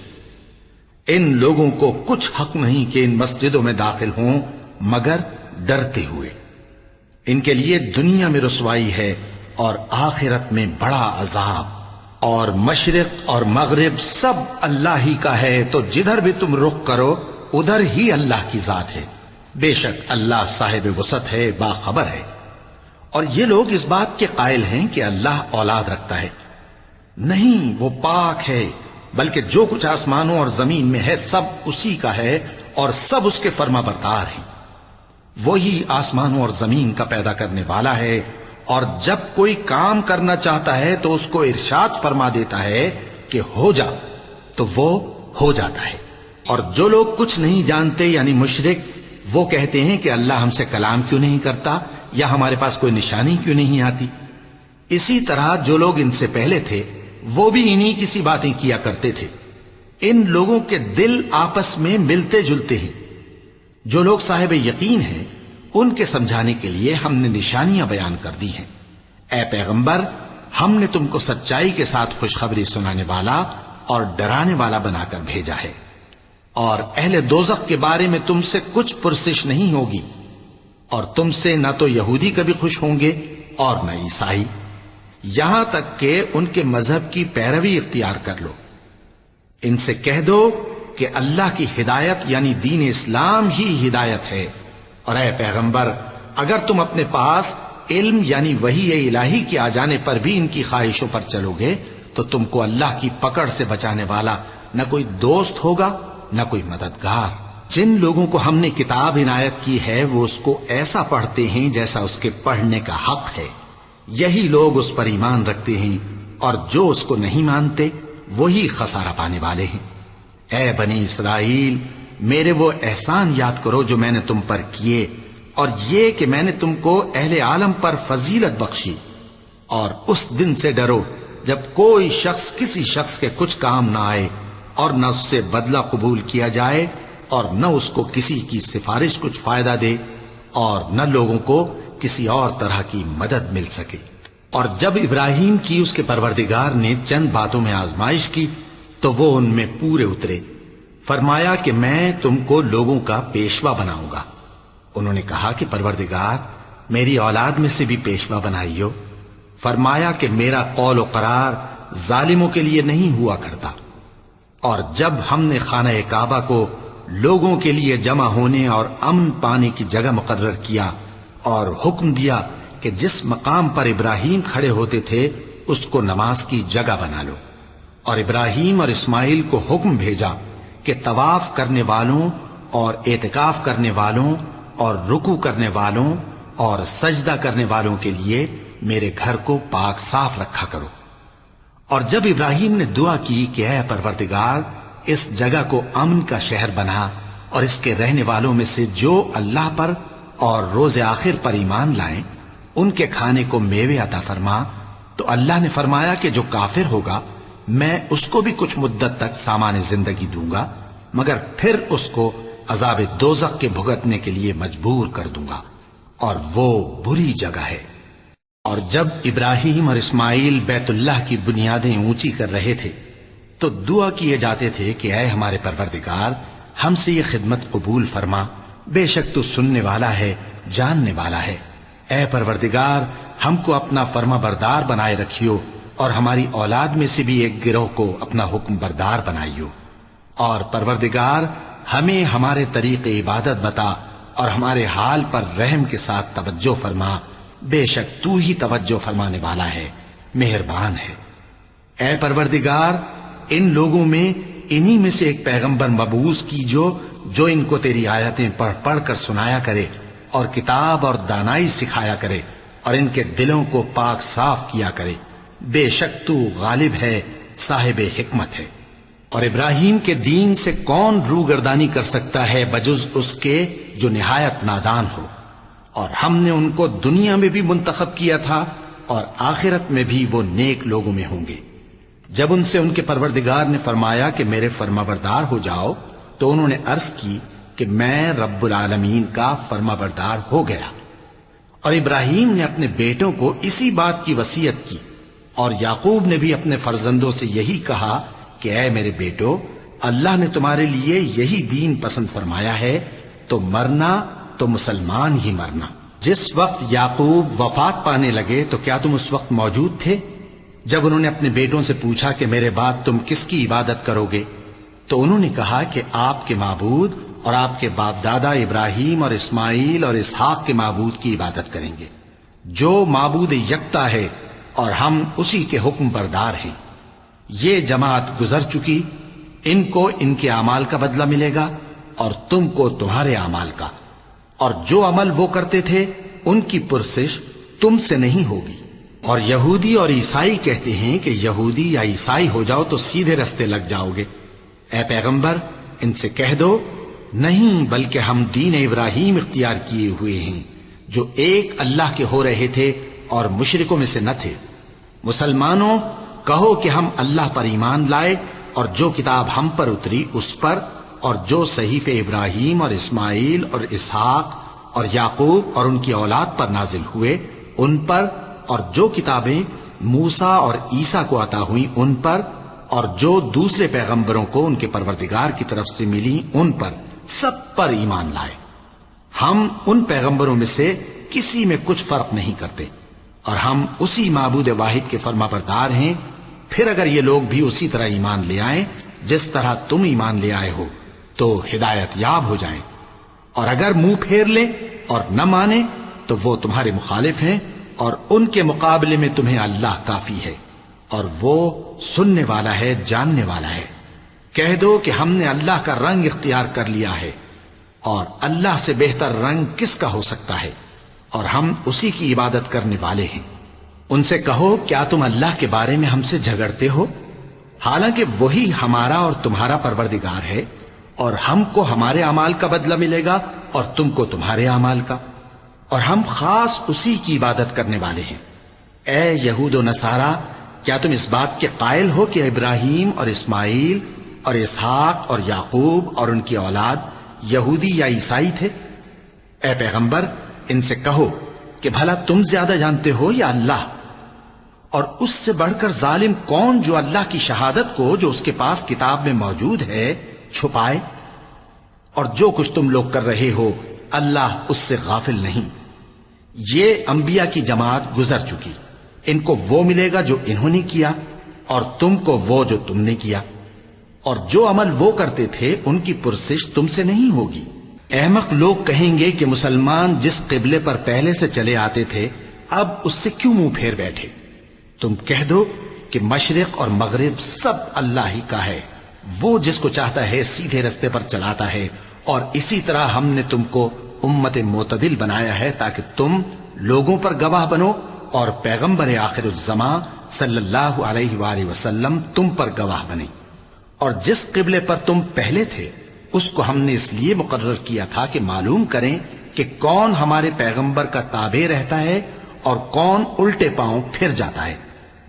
ان لوگوں کو کچھ حق نہیں کہ ان مسجدوں میں داخل ہوں مگر ڈرتے ہوئے۔ ان کے لیے دنیا میں رسوائی ہے اور آخرت میں بڑا عذاب۔ اور مشرق اور مغرب سب اللہ ہی کا ہے، تو جدھر بھی تم رخ کرو ادھر ہی اللہ کی ذات ہے۔ بے شک اللہ صاحب وسعت ہے، باخبر ہے۔ اور یہ لوگ اس بات کے قائل ہیں کہ اللہ اولاد رکھتا ہے۔ نہیں، وہ پاک ہے، بلکہ جو کچھ آسمانوں اور زمین میں ہے سب اسی کا ہے، اور سب اس کے فرما بردار ہیں۔ وہی آسمانوں اور زمین کا پیدا کرنے والا ہے، اور جب کوئی کام کرنا چاہتا ہے تو اس کو ارشاد فرما دیتا ہے کہ ہو جا، تو وہ ہو جاتا ہے۔ اور جو لوگ کچھ نہیں جانتے یعنی مشرک، وہ کہتے ہیں کہ اللہ ہم سے کلام کیوں نہیں کرتا، یا ہمارے پاس کوئی نشانی کیوں نہیں آتی۔ اسی طرح جو لوگ ان سے پہلے تھے وہ بھی انہی کسی باتیں کیا کرتے تھے۔ ان لوگوں کے دل آپس میں ملتے جلتے ہیں۔ جو لوگ صاحب یقین ہیں ان کے سمجھانے کے لیے ہم نے نشانیاں بیان کر دی ہیں۔ اے پیغمبر، ہم نے تم کو سچائی کے ساتھ خوشخبری سنانے والا اور ڈرانے والا بنا کر بھیجا ہے، اور اہل دوزخ کے بارے میں تم سے کچھ پرسش نہیں ہوگی، اور تم سے نہ تو یہودی کبھی خوش ہوں گے اور نہ عیسائی، یہاں تک کہ ان کے مذہب کی پیروی اختیار کر لو۔ ان سے کہہ دو کہ اللہ کی ہدایت یعنی دین اسلام ہی ہدایت ہے، اور اے پیغمبر اگر تم اپنے پاس علم یعنی وحی الہی کے آ جانے پر بھی ان کی خواہشوں پر چلو گے تو تم کو اللہ کی پکڑ سے بچانے والا نہ کوئی دوست ہوگا نہ کوئی مددگار۔ جن لوگوں کو ہم نے کتاب عنایت کی ہے وہ اس کو ایسا پڑھتے ہیں جیسا اس کے پڑھنے کا حق ہے، یہی لوگ اس پر ایمان رکھتے ہیں، اور جو اس کو نہیں مانتے وہی خسارہ پانے والے ہیں۔ اے بنی اسرائیل، میرے وہ احسان یاد کرو جو میں نے تم پر کیے، اور یہ کہ میں نے تم کو اہل عالم پر فضیلت بخشی، اور اس دن سے ڈرو جب کوئی شخص کسی شخص کے کچھ کام نہ آئے اور نہ اس سے بدلہ قبول کیا جائے، اور نہ اس کو کسی کی سفارش کچھ فائدہ دے، اور نہ لوگوں کو کسی اور طرح کی مدد مل سکے۔ اور جب ابراہیم کی اس کے پروردگار نے چند باتوں میں آزمائش کی تو وہ ان میں پورے اترے۔ فرمایا کہ میں تم کو لوگوں کا پیشوا بناؤں گا۔ انہوں نے کہا کہ پروردگار میری اولاد میں سے بھی پیشوا بنائیو۔ فرمایا کہ میرا قول و قرار ظالموں کے لیے نہیں ہوا کرتا۔ اور جب ہم نے خانہ کعبہ کو لوگوں کے لیے جمع ہونے اور امن پانے کی جگہ مقرر کیا اور حکم دیا کہ جس مقام پر ابراہیم کھڑے ہوتے تھے اس کو نماز کی جگہ بنا لو، اور ابراہیم اور اسماعیل کو حکم بھیجا کہ طواف کرنے والوں اور اعتکاف کرنے والوں اور رکوع کرنے والوں اور سجدہ کرنے والوں کے لیے میرے گھر کو پاک صاف رکھا کرو۔ اور جب ابراہیم نے دعا کی کہ اے پروردگار اس جگہ کو امن کا شہر بنا اور اس کے رہنے والوں میں سے جو اللہ پر اور روز آخر پر ایمان لائیں ان کے کھانے کو میوے عطا فرما، تو اللہ نے فرمایا کہ جو کافر ہوگا میں اس کو بھی کچھ مدت تک سامان زندگی دوں گا، مگر پھر اس کو عذاب دوزخ کے بھگتنے کے لیے مجبور کر دوں گا، اور وہ بری جگہ ہے۔ اور جب ابراہیم اور اسماعیل بیت اللہ کی بنیادیں اونچی کر رہے تھے تو دعا کیے جاتے تھے کہ اے ہمارے پروردگار ہم سے یہ خدمت قبول فرما، بے شک تو سننے والا ہے، جاننے والا ہے۔ اے پروردگار ہم کو اپنا فرما بردار بنائے رکھیو، اور ہماری اولاد میں سے بھی ایک گروہ کو اپنا حکم بردار بنائیو، اور پروردگار ہمیں ہمارے طریق عبادت بتا اور ہمارے حال پر رحم کے ساتھ توجہ فرما، بے شک تو ہی توجہ فرمانے والا ہے، مہربان ہے۔ اے پروردگار ان لوگوں میں انہی میں سے ایک پیغمبر مبعوث کی جو ان کو تیری آیتیں پڑھ پڑھ کر سنایا کرے اور کتاب اور دانائی سکھایا کرے اور ان کے دلوں کو پاک صاف کیا کرے، بے شک تو غالب ہے، صاحب حکمت ہے۔ اور ابراہیم کے دین سے کون روگردانی کر سکتا ہے بجز اس کے جو نہایت نادان ہو، اور ہم نے ان کو دنیا میں بھی منتخب کیا تھا اور آخرت میں بھی وہ نیک لوگوں میں ہوں گے۔ جب ان سے ان کے پروردگار نے فرمایا کہ میرے فرما بردار ہو جاؤ تو انہوں نے عرض کی کہ میں رب العالمین کا فرما بردار ہو گیا۔ اور ابراہیم نے اپنے بیٹوں کو اسی بات کی وصیت کی، اور یعقوب نے بھی اپنے فرزندوں سے یہی کہا کہ اے میرے بیٹو، اللہ نے تمہارے لیے یہی دین پسند فرمایا ہے، تو مرنا تو مسلمان ہی مرنا۔ جس وقت یعقوب وفات پانے لگے تو کیا تم اس وقت موجود تھے جب انہوں نے اپنے بیٹوں سے پوچھا کہ میرے بعد تم کس کی عبادت کرو گے؟ تو انہوں نے کہا کہ آپ کے معبود اور آپ کے باپ دادا ابراہیم اور اسماعیل اور اسحاق کے معبود کی عبادت کریں گے، جو معبود یکتا ہے اور ہم اسی کے حکم بردار ہیں۔ یہ جماعت گزر چکی، ان کو ان کے اعمال کا بدلہ ملے گا اور تم کو تمہارے اعمال کا، اور جو عمل وہ کرتے تھے ان کی پرسش تم سے نہیں ہوگی۔ اور یہودی اور عیسائی کہتے ہیں کہ یہودی یا عیسائی ہو جاؤ تو سیدھے رستے لگ جاؤ گے۔ اے پیغمبر ان سے کہہ دو نہیں، بلکہ ہم دین ابراہیم اختیار کیے ہوئے ہیں جو ایک اللہ کے ہو رہے تھے اور مشرکوں میں سے نہ تھے۔ مسلمانوں کہو کہ ہم اللہ پر ایمان لائے اور جو کتاب ہم پر اتری اس پر، اور جو صحیفے ابراہیم اور اسماعیل اور اسحاق اور یعقوب اور ان کی اولاد پر نازل ہوئے ان پر، اور جو کتابیں موسیٰ اور عیسیٰ کو عطا ہوئیں ان پر، اور جو دوسرے پیغمبروں کو ان کے پروردگار کی طرف سے ملی ان پر، سب پر ایمان لائے۔ ہم ان پیغمبروں میں سے کسی میں کچھ فرق نہیں کرتے، اور ہم اسی معبود واحد کے فرما بردار ہیں۔ پھر اگر یہ لوگ بھی اسی طرح ایمان لے آئیں جس طرح تم ایمان لے آئے ہو تو ہدایت یاب ہو جائیں، اور اگر منہ پھیر لیں اور نہ مانیں تو وہ تمہارے مخالف ہیں، اور ان کے مقابلے میں تمہیں اللہ کافی ہے، اور وہ سننے والا ہے، جاننے والا ہے۔ کہہ دو کہ ہم نے اللہ کا رنگ اختیار کر لیا ہے، اور اللہ سے بہتر رنگ کس کا ہو سکتا ہے، اور ہم اسی کی عبادت کرنے والے ہیں۔ ان سے کہو کیا تم اللہ کے بارے میں ہم سے جھگڑتے ہو، حالانکہ وہی ہمارا اور تمہارا پروردگار ہے، اور ہم کو ہمارے اعمال کا بدلہ ملے گا اور تم کو تمہارے اعمال کا، اور ہم خاص اسی کی عبادت کرنے والے ہیں۔ اے یہود و نصارا، کیا تم اس بات کے قائل ہو کہ ابراہیم اور اسماعیل اور اسحاق اور یعقوب اور ان کی اولاد یہودی یا عیسائی تھے؟ اے پیغمبر ان سے کہو کہ بھلا تم زیادہ جانتے ہو یا اللہ؟ اور اس سے بڑھ کر ظالم کون جو اللہ کی شہادت کو جو اس کے پاس کتاب میں موجود ہے چھپائے؟ اور جو کچھ تم لوگ کر رہے ہو اللہ اس سے غافل نہیں۔ یہ انبیاء کی جماعت گزر چکی، ان کو وہ ملے گا جو انہوں نے کیا، اور تم کو وہ جو تم نے کیا، اور جو عمل وہ کرتے تھے ان کی پرسش تم سے نہیں ہوگی۔ احمق لوگ کہیں گے کہ مسلمان جس قبلے پر پہلے سے چلے آتے تھے اب اس سے کیوں منہ پھیر بیٹھے؟ تم کہہ دو کہ مشرق اور مغرب سب اللہ ہی کا ہے، وہ جس کو چاہتا ہے سیدھے رستے پر چلاتا ہے، اور اسی طرح ہم نے تم کو امت معتدل بنایا ہے تاکہ تم لوگوں پر گواہ بنو، اور پیغمبر آخر الزمان صلی اللہ علیہ وآلہ وسلم تم پر گواہ بنے۔ اور جس قبلے پر تم پہلے تھے اس کو ہم نے اس لیے مقرر کیا تھا کہ معلوم کریں کہ کون ہمارے پیغمبر کا تابع رہتا ہے اور کون الٹے پاؤں پھر جاتا ہے۔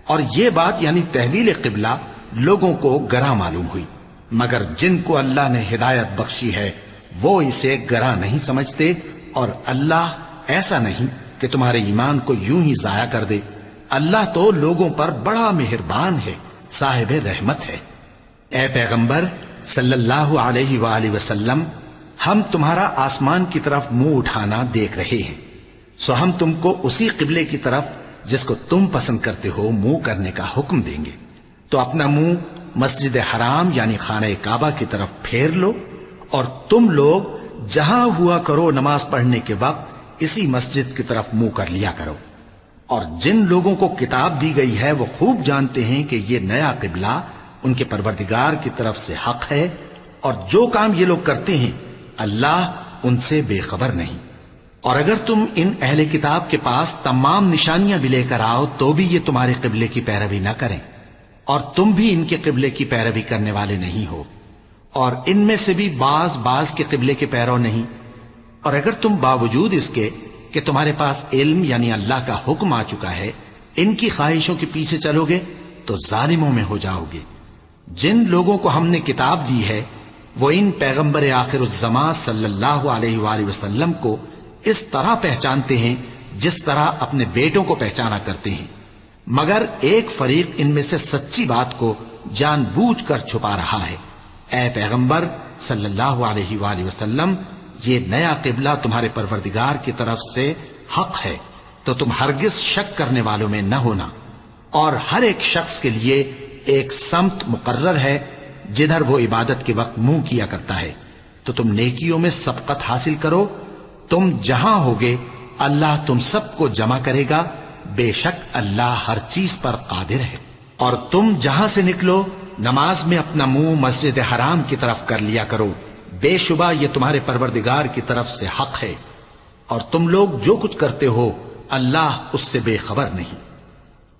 اور یہ بات یعنی تحویل قبلہ لوگوں کو گراں معلوم ہوئی، مگر جن کو اللہ نے ہدایت بخشی ہے وہ اسے گراں نہیں سمجھتے، اور اللہ ایسا نہیں کہ تمہارے ایمان کو یوں ہی ضائع کر دے۔ اللہ تو لوگوں پر بڑا مہربان ہے، صاحب رحمت ہے۔ اے پیغمبر صلی اللہ علیہ وآلہ وسلم، ہم تمہارا آسمان کی طرف منہ اٹھانا دیکھ رہے ہیں، سو ہم تم کو اسی قبلے کی طرف جس کو تم پسند کرتے ہو منہ کرنے کا حکم دیں گے۔ تو اپنا منہ مسجد حرام یعنی خانہ کعبہ کی طرف پھیر لو، اور تم لوگ جہاں ہوا کرو نماز پڑھنے کے وقت اسی مسجد کی طرف منہ کر لیا کرو۔ اور جن لوگوں کو کتاب دی گئی ہے وہ خوب جانتے ہیں کہ یہ نیا قبلہ ان کے پروردگار کی طرف سے حق ہے، اور جو کام یہ لوگ کرتے ہیں اللہ ان سے بے خبر نہیں۔ اور اگر تم ان اہل کتاب کے پاس تمام نشانیاں بھی لے کر آؤ تو بھی یہ تمہارے قبلے کی پیروی نہ کریں، اور تم بھی ان کے قبلے کی پیروی کرنے والے نہیں ہو، اور ان میں سے بھی بعض کے قبلے کے پیرو نہیں۔ اور اگر تم باوجود اس کے کہ تمہارے پاس علم یعنی اللہ کا حکم آ چکا ہے ان کی خواہشوں کے پیچھے چلو گے تو ظالموں میں ہو جاؤ گے۔ جن لوگوں کو ہم نے کتاب دی ہے وہ ان پیغمبر آخر الزمان صلی اللہ علیہ وآلہ وسلم کو اس طرح پہچانتے ہیں جس طرح اپنے بیٹوں کو پہچانا کرتے ہیں، مگر ایک فریق ان میں سے سچی بات کو جان بوجھ کر چھپا رہا ہے۔ اے پیغمبر صلی اللہ علیہ وآلہ وسلم، یہ نیا قبلہ تمہارے پروردگار کی طرف سے حق ہے، تو تم ہرگز شک کرنے والوں میں نہ ہونا، اور ہر ایک شخص کے لیے ایک سمت مقرر ہے جدھر وہ عبادت کے وقت منہ کیا کرتا ہے، تو تم نیکیوں میں سبقت حاصل کرو۔ تم جہاں ہوگے اللہ تم سب کو جمع کرے گا، بے شک اللہ ہر چیز پر قادر ہے۔ اور تم جہاں سے نکلو نماز میں اپنا منہ مسجد حرام کی طرف کر لیا کرو، بے شبہ یہ تمہارے پروردگار کی طرف سے حق ہے، اور تم لوگ جو کچھ کرتے ہو اللہ اس سے بے خبر نہیں۔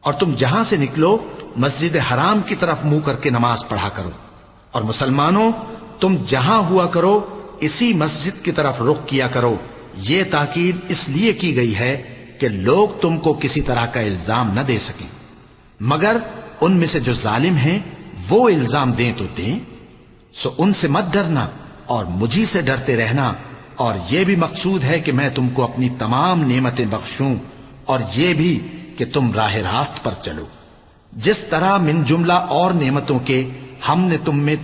اور تم جہاں سے نکلو مسجد حرام کی طرف منہ کر کے نماز پڑھا کرو، اور مسلمانوں تم جہاں ہوا کرو اسی مسجد کی طرف رخ کیا کرو۔ یہ تاکید اس لیے کی گئی ہے کہ لوگ تم کو کسی طرح کا الزام نہ دے سکیں، مگر ان میں سے جو ظالم ہیں وہ الزام دیں تو دیں، سو ان سے مت ڈرنا اور مجھی سے ڈرتے رہنا، اور یہ بھی مقصود ہے کہ میں تم کو اپنی تمام نعمتیں بخشوں، اور یہ بھی کہ تم راہ راست پر چلو۔ جس طرح من جملہ اور نعمتوں کے ہم نے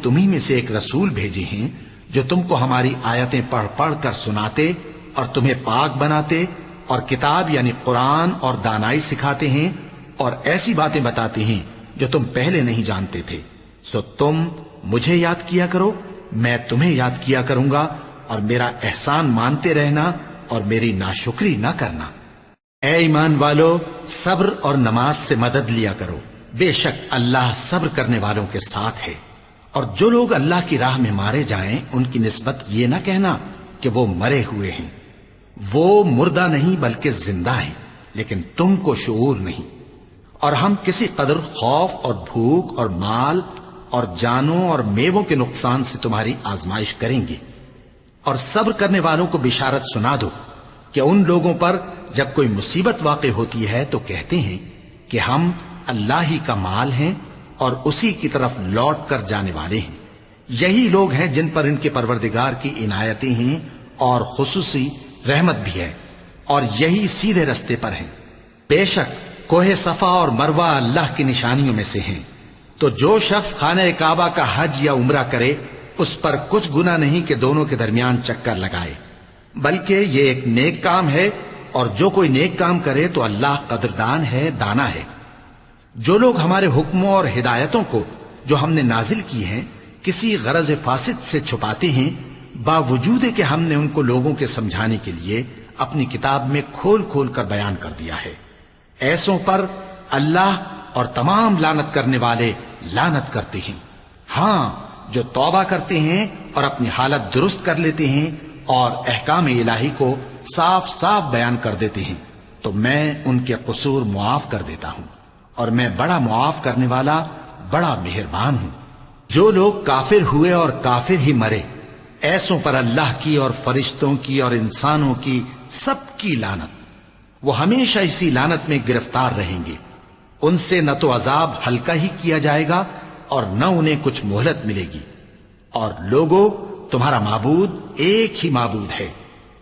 تمہیں میں سے ایک رسول بھیجے ہیں جو تم کو ہماری آیتیں پڑھ پڑھ کر سناتے اور تمہیں پاک بناتے، اور کتاب یعنی قرآن اور دانائی سکھاتے ہیں، اور ایسی باتیں بتاتے ہیں جو تم پہلے نہیں جانتے تھے، سو تم مجھے یاد کیا کرو، میں تمہیں یاد کیا کروں گا، اور میرا احسان مانتے رہنا اور میری ناشکری نہ کرنا۔ اے ایمان والو، صبر اور نماز سے مدد لیا کرو، بے شک اللہ صبر کرنے والوں کے ساتھ ہے۔ اور جو لوگ اللہ کی راہ میں مارے جائیں ان کی نسبت یہ نہ کہنا کہ وہ مرے ہوئے ہیں، وہ مردہ نہیں بلکہ زندہ ہیں، لیکن تم کو شعور نہیں۔ اور ہم کسی قدر خوف اور بھوک اور مال اور جانوں اور میووں کے نقصان سے تمہاری آزمائش کریں گے، اور صبر کرنے والوں کو بشارت سنا دو کہ ان لوگوں پر جب کوئی مصیبت واقع ہوتی ہے تو کہتے ہیں کہ ہم اللہ ہی کا مال ہیں اور اسی کی طرف لوٹ کر جانے والے ہیں۔ یہی لوگ ہیں جن پر ان کے پروردگار کی عنایتیں ہیں اور خصوصی رحمت بھی ہے، اور یہی سیدھے رستے پر ہیں۔ بے شک کوہ صفا اور مروہ اللہ کی نشانیوں میں سے ہیں، تو جو شخص خانہ کعبہ کا حج یا عمرہ کرے اس پر کچھ گناہ نہیں کہ دونوں کے درمیان چکر لگائے، بلکہ یہ ایک نیک کام ہے، اور جو کوئی نیک کام کرے تو اللہ قدردان ہے، دانا ہے۔ جو لوگ ہمارے حکموں اور ہدایتوں کو جو ہم نے نازل کی ہیں کسی غرض فاسد سے چھپاتے ہیں، باوجود کہ ہم نے ان کو لوگوں کے سمجھانے کے لیے اپنی کتاب میں کھول کھول کر بیان کر دیا ہے، ایسوں پر اللہ اور تمام لعنت کرنے والے لعنت کرتے ہیں۔ ہاں، جو توبہ کرتے ہیں اور اپنی حالت درست کر لیتے ہیں اور احکام الہی کو صاف صاف بیان کر دیتے ہیں تو میں ان کے قصور معاف کر دیتا ہوں، اور میں بڑا معاف کرنے والا، بڑا مہربان ہوں۔ جو لوگ کافر ہوئے اور کافر ہی مرے، ایسوں پر اللہ کی اور فرشتوں کی اور انسانوں کی سب کی لعنت، وہ ہمیشہ اسی لعنت میں گرفتار رہیں گے۔ ان سے نہ تو عذاب ہلکا ہی کیا جائے گا اور نہ انہیں کچھ مہلت ملے گی۔ اور لوگوں، تمہارا معبود ایک ہی معبود ہے،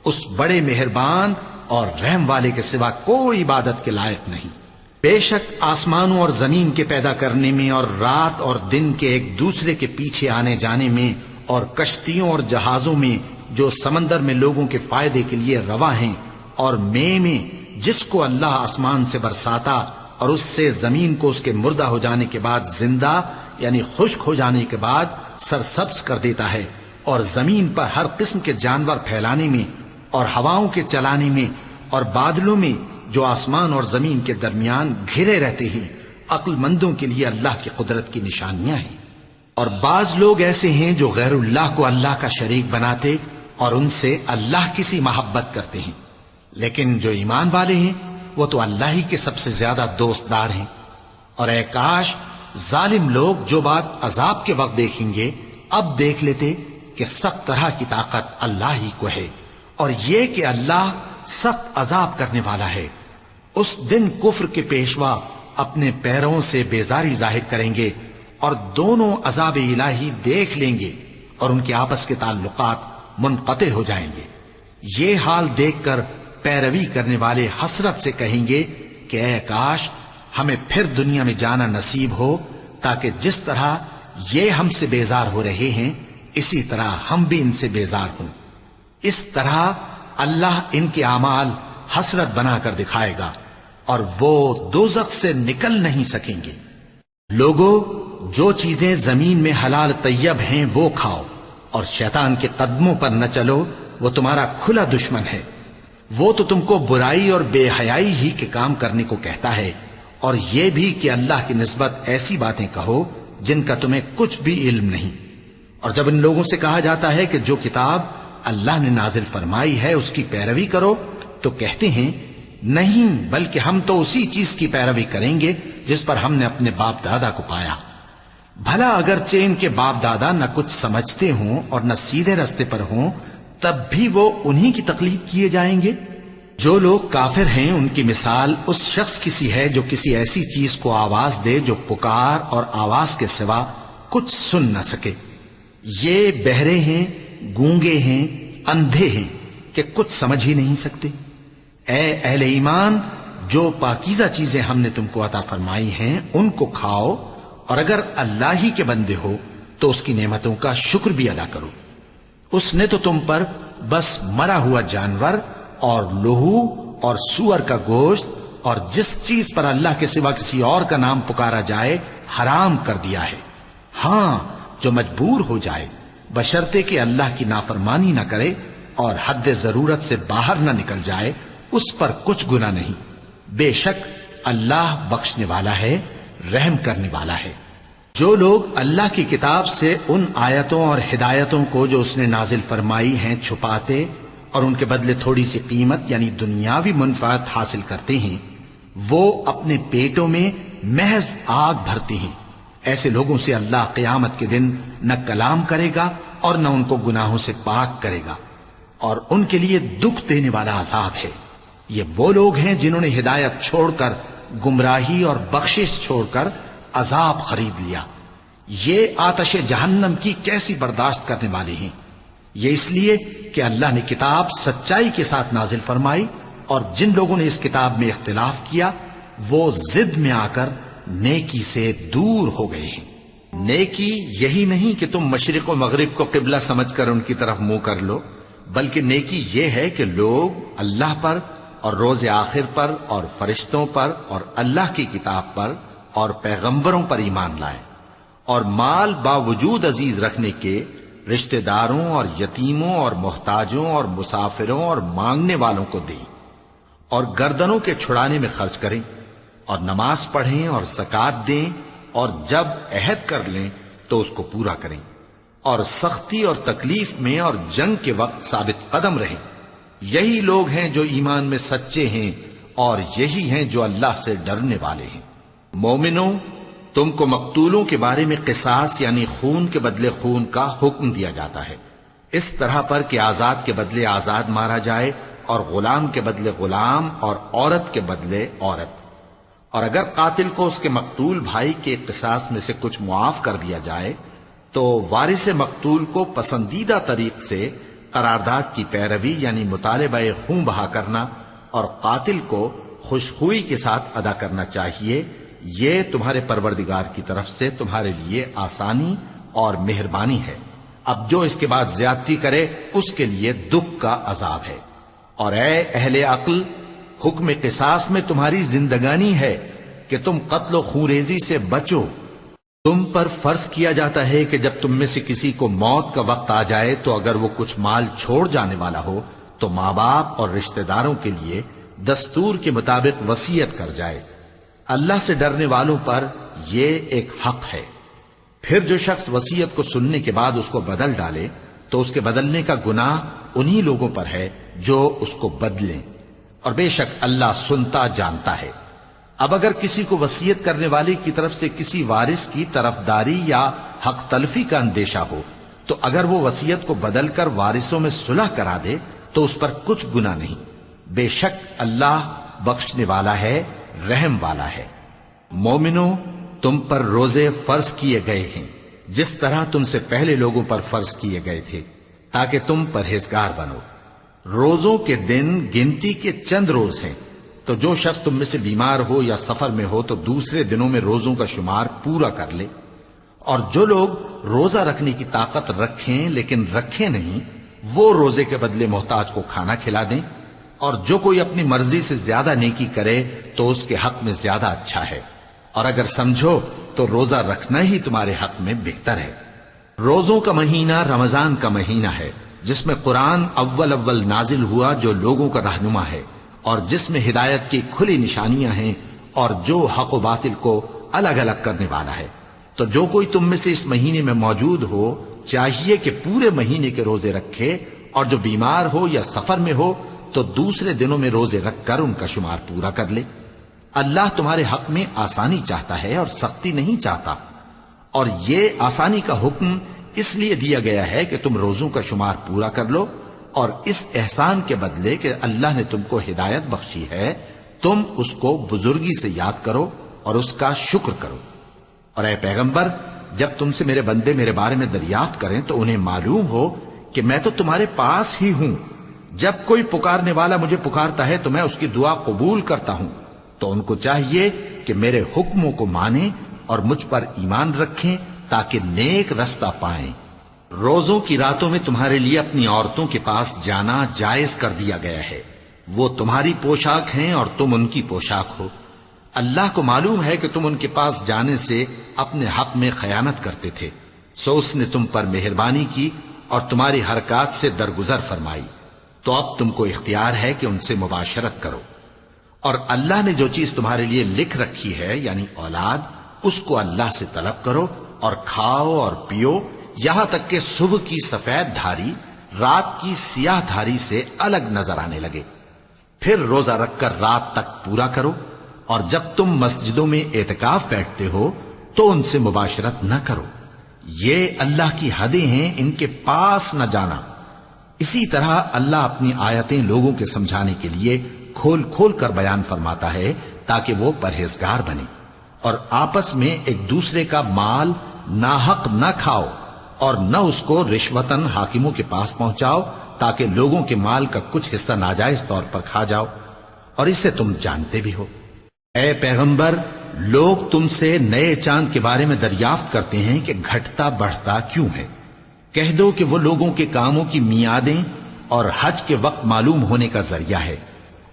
اس بڑے مہربان اور رحم والے کے سوا کوئی عبادت کے لائق نہیں۔ بے شک آسمانوں اور زمین کے پیدا کرنے میں اور رات اور دن کے ایک دوسرے کے پیچھے آنے جانے میں اور کشتیوں اور جہازوں میں جو سمندر میں لوگوں کے فائدے کے لیے رواں ہیں، اور میں جس کو اللہ آسمان سے برساتا اور اس سے زمین کو اس کے مردہ ہو جانے کے بعد زندہ یعنی خشک ہو جانے کے بعد سرسبز کر دیتا ہے، اور زمین پر ہر قسم کے جانور پھیلانے میں اور ہواؤں کے چلانے میں اور بادلوں میں جو آسمان اور زمین کے درمیان گھرے رہتے ہیں، عقل مندوں کے لیے اللہ کی قدرت کی نشانیاں ہیں۔ اور بعض لوگ ایسے ہیں جو غیر اللہ کو اللہ کا شریک بناتے اور ان سے اللہ کی سی محبت کرتے ہیں، لیکن جو ایمان والے ہیں وہ تو اللہ ہی کے سب سے زیادہ دوست دار ہیں۔ اور اے کاش ظالم لوگ جو بات عذاب کے وقت دیکھیں گے اب دیکھ لیتے کہ سب طرح کی طاقت اللہ ہی کو ہے، اور یہ کہ اللہ سخت عذاب کرنے والا ہے۔ اس دن کفر کے پیشوا اپنے پیروں سے بیزاری ظاہر کریں گے اور دونوں عذاب الہی دیکھ لیں گے اور ان کے آپس کے تعلقات منقطع ہو جائیں گے۔ یہ حال دیکھ کر پیروی کرنے والے حسرت سے کہیں گے کہ اے کاش ہمیں پھر دنیا میں جانا نصیب ہو، تاکہ جس طرح یہ ہم سے بیزار ہو رہے ہیں اسی طرح ہم بھی ان سے بیزار ہوں۔ اس طرح اللہ ان کے اعمال حسرت بنا کر دکھائے گا اور وہ دوزخ سے نکل نہیں سکیں گے۔ لوگوں، جو چیزیں زمین میں حلال طیب ہیں وہ کھاؤ، اور شیطان کے قدموں پر نہ چلو، وہ تمہارا کھلا دشمن ہے۔ وہ تو تم کو برائی اور بے حیائی ہی کے کام کرنے کو کہتا ہے، اور یہ بھی کہ اللہ کی نسبت ایسی باتیں کہو جن کا تمہیں کچھ بھی علم نہیں۔ اور جب ان لوگوں سے کہا جاتا ہے کہ جو کتاب اللہ نے نازل فرمائی ہے اس کی پیروی کرو، تو کہتے ہیں نہیں، بلکہ ہم تو اسی چیز کی پیروی کریں گے جس پر ہم نے اپنے باپ دادا کو پایا۔ بھلا اگرچہ ان کے باپ دادا نہ کچھ سمجھتے ہوں اور نہ سیدھے رستے پر ہوں، تب بھی وہ انہی کی تقلید کیے جائیں گے۔ جو لوگ کافر ہیں ان کی مثال اس شخص کی سی ہے جو کسی ایسی چیز کو آواز دے جو پکار اور آواز کے سوا کچھ سن نہ سکے۔ یہ بہرے ہیں، گونگے ہیں، اندھے ہیں کہ کچھ سمجھ ہی نہیں سکتے۔ اے اہل ایمان، جو پاکیزہ چیزیں ہم نے تم کو عطا فرمائی ہیں ان کو کھاؤ، اور اگر اللہ ہی کے بندے ہو تو اس کی نعمتوں کا شکر بھی ادا کرو۔ اس نے تو تم پر بس مرا ہوا جانور اور لہو اور سور کا گوشت اور جس چیز پر اللہ کے سوا کسی اور کا نام پکارا جائے حرام کر دیا ہے۔ ہاں، جو مجبور ہو جائے بشرطے کہ اللہ کی نافرمانی نہ کرے اور حد ضرورت سے باہر نہ نکل جائے، اس پر کچھ گناہ نہیں۔ بے شک اللہ بخشنے والا ہے، رحم کرنے والا ہے۔ جو لوگ اللہ کی کتاب سے ان آیتوں اور ہدایتوں کو جو اس نے نازل فرمائی ہیں چھپاتے اور ان کے بدلے تھوڑی سی قیمت یعنی دنیاوی منفعت حاصل کرتے ہیں، وہ اپنے پیٹوں میں محض آگ بھرتے ہیں۔ ایسے لوگوں سے اللہ قیامت کے دن نہ کلام کرے گا اور نہ ان کو گناہوں سے پاک کرے گا، اور ان کے لیے دکھ دینے والا عذاب ہے۔ یہ وہ لوگ ہیں جنہوں نے ہدایت چھوڑ کر گمراہی اور بخشش چھوڑ کر عذاب خرید لیا۔ یہ آتش جہنم کی کیسی برداشت کرنے والے ہیں۔ یہ اس لیے کہ اللہ نے کتاب سچائی کے ساتھ نازل فرمائی، اور جن لوگوں نے اس کتاب میں اختلاف کیا وہ ضد میں آ کر نیکی سے دور ہو گئے ہیں۔ نیکی یہی نہیں کہ تم مشرق و مغرب کو قبلہ سمجھ کر ان کی طرف منہ کر لو، بلکہ نیکی یہ ہے کہ لوگ اللہ پر اور روز آخر پر اور فرشتوں پر اور اللہ کی کتاب پر اور پیغمبروں پر ایمان لائیں، اور مال باوجود عزیز رکھنے کے رشتہ داروں اور یتیموں اور محتاجوں اور مسافروں اور مانگنے والوں کو دیں، اور گردنوں کے چھڑانے میں خرچ کریں، اور نماز پڑھیں اور زکوٰۃ دیں، اور جب عہد کر لیں تو اس کو پورا کریں، اور سختی اور تکلیف میں اور جنگ کے وقت ثابت قدم رہیں۔ یہی لوگ ہیں جو ایمان میں سچے ہیں، اور یہی ہیں جو اللہ سے ڈرنے والے ہیں۔ مومنوں، تم کو مقتولوں کے بارے میں قصاص یعنی خون کے بدلے خون کا حکم دیا جاتا ہے، اس طرح پر کہ آزاد کے بدلے آزاد مارا جائے، اور غلام کے بدلے غلام، اور عورت کے بدلے عورت۔ اور اگر قاتل کو اس کے مقتول بھائی کے قصاص میں سے کچھ معاف کر دیا جائے تو وارث مقتول کو پسندیدہ طریق سے قرارداد کی پیروی یعنی مطالبہ خون بہا کرنا اور قاتل کو خوشخوئی کے ساتھ ادا کرنا چاہیے۔ یہ تمہارے پروردگار کی طرف سے تمہارے لیے آسانی اور مہربانی ہے۔ اب جو اس کے بعد زیادتی کرے اس کے لیے دکھ کا عذاب ہے۔ اور اے اہل عقل، حکم قصاص میں تمہاری زندگانی ہے کہ تم قتل و خونریزی سے بچو۔ تم پر فرض کیا جاتا ہے کہ جب تم میں سے کسی کو موت کا وقت آ جائے تو اگر وہ کچھ مال چھوڑ جانے والا ہو تو ماں باپ اور رشتہ داروں کے لیے دستور کے مطابق وصیت کر جائے۔ اللہ سے ڈرنے والوں پر یہ ایک حق ہے۔ پھر جو شخص وصیت کو سننے کے بعد اس کو بدل ڈالے تو اس کے بدلنے کا گناہ انہی لوگوں پر ہے جو اس کو بدلیں، اور بے شک اللہ سنتا جانتا ہے۔ اب اگر کسی کو وصیت کرنے والے کی طرف سے کسی وارث کی طرفداری یا حق تلفی کا اندیشہ ہو تو اگر وہ وصیت کو بدل کر وارثوں میں صلح کرا دے تو اس پر کچھ گناہ نہیں، بے شک اللہ بخشنے والا ہے، رحم والا ہے۔ مومنوں، تم پر روزے فرض کیے گئے ہیں جس طرح تم سے پہلے لوگوں پر فرض کیے گئے تھے تاکہ تم پرہیزگار بنو۔ روزوں کے دن گنتی کے چند روز ہیں، تو جو شخص تم میں سے بیمار ہو یا سفر میں ہو تو دوسرے دنوں میں روزوں کا شمار پورا کر لے۔ اور جو لوگ روزہ رکھنے کی طاقت رکھیں لیکن رکھیں نہیں، وہ روزے کے بدلے محتاج کو کھانا کھلا دیں۔ اور جو کوئی اپنی مرضی سے زیادہ نیکی کرے تو اس کے حق میں زیادہ اچھا ہے، اور اگر سمجھو تو روزہ رکھنا ہی تمہارے حق میں بہتر ہے۔ روزوں کا مہینہ رمضان کا مہینہ ہے جس میں قرآن اول نازل ہوا، جو لوگوں کا رہنما ہے اور جس میں ہدایت کی کھلی نشانیاں ہیں اور جو حق و باطل کو الگ الگ کرنے والا ہے۔ تو جو کوئی تم میں سے اس مہینے میں موجود ہو چاہیے کہ پورے مہینے کے روزے رکھے، اور جو بیمار ہو یا سفر میں ہو تو دوسرے دنوں میں روزے رکھ کر ان کا شمار پورا کر لے۔ اللہ تمہارے حق میں آسانی چاہتا ہے اور سختی نہیں چاہتا، اور یہ آسانی کا حکم اس لیے دیا گیا ہے کہ تم روزوں کا شمار پورا کر لو، اور اس احسان کے بدلے کہ اللہ نے تم کو ہدایت بخشی ہے تم اس کو بزرگی سے یاد کرو اور اس کا شکر کرو۔ اور اے پیغمبر، جب تم سے میرے بندے میرے بارے میں دریافت کریں تو انہیں معلوم ہو کہ میں تو تمہارے پاس ہی ہوں۔ جب کوئی پکارنے والا مجھے پکارتا ہے تو میں اس کی دعا قبول کرتا ہوں۔ تو ان کو چاہیے کہ میرے حکموں کو مانیں اور مجھ پر ایمان رکھیں تاکہ نیک رستہ پائیں۔ روزوں کی راتوں میں تمہارے لیے اپنی عورتوں کے پاس جانا جائز کر دیا گیا ہے، وہ تمہاری پوشاک ہیں اور تم ان کی پوشاک ہو۔ اللہ کو معلوم ہے کہ تم ان کے پاس جانے سے اپنے حق میں خیانت کرتے تھے، سو اس نے تم پر مہربانی کی اور تمہاری حرکات سے درگزر فرمائی، تو اب تم کو اختیار ہے کہ ان سے مباشرت کرو۔ اور اللہ نے جو چیز تمہارے لیے لکھ رکھی ہے یعنی اولاد، اس کو اللہ سے طلب کرو اور کھاؤ اور پیو، یہاں تک کہ صبح کی سفید دھاری رات کی سیاہ دھاری سے الگ نظر آنے لگے۔ پھر روزہ رکھ کر رات تک پورا کرو، اور جب تم مسجدوں میں اعتکاف بیٹھتے ہو تو ان سے مباشرت نہ کرو، یہ اللہ کی حدیں ہیں، ان کے پاس نہ جانا۔ اسی طرح اللہ اپنی آیتیں لوگوں کے سمجھانے کے لیے کھول کھول کر بیان فرماتا ہے تاکہ وہ پرہیزگار بنے۔ اور آپس میں ایک دوسرے کا مال ناحق نہ کھاؤ، اور نہ اس کو رشوتاً حاکموں کے پاس پہنچاؤ تاکہ لوگوں کے مال کا کچھ حصہ ناجائز طور پر کھا جاؤ، اور اسے تم جانتے بھی ہو۔ اے پیغمبر، لوگ تم سے نئے چاند کے بارے میں دریافت کرتے ہیں کہ گھٹتا بڑھتا کیوں ہے۔ کہہ دو کہ وہ لوگوں کے کاموں کی میعادیں اور حج کے وقت معلوم ہونے کا ذریعہ ہے،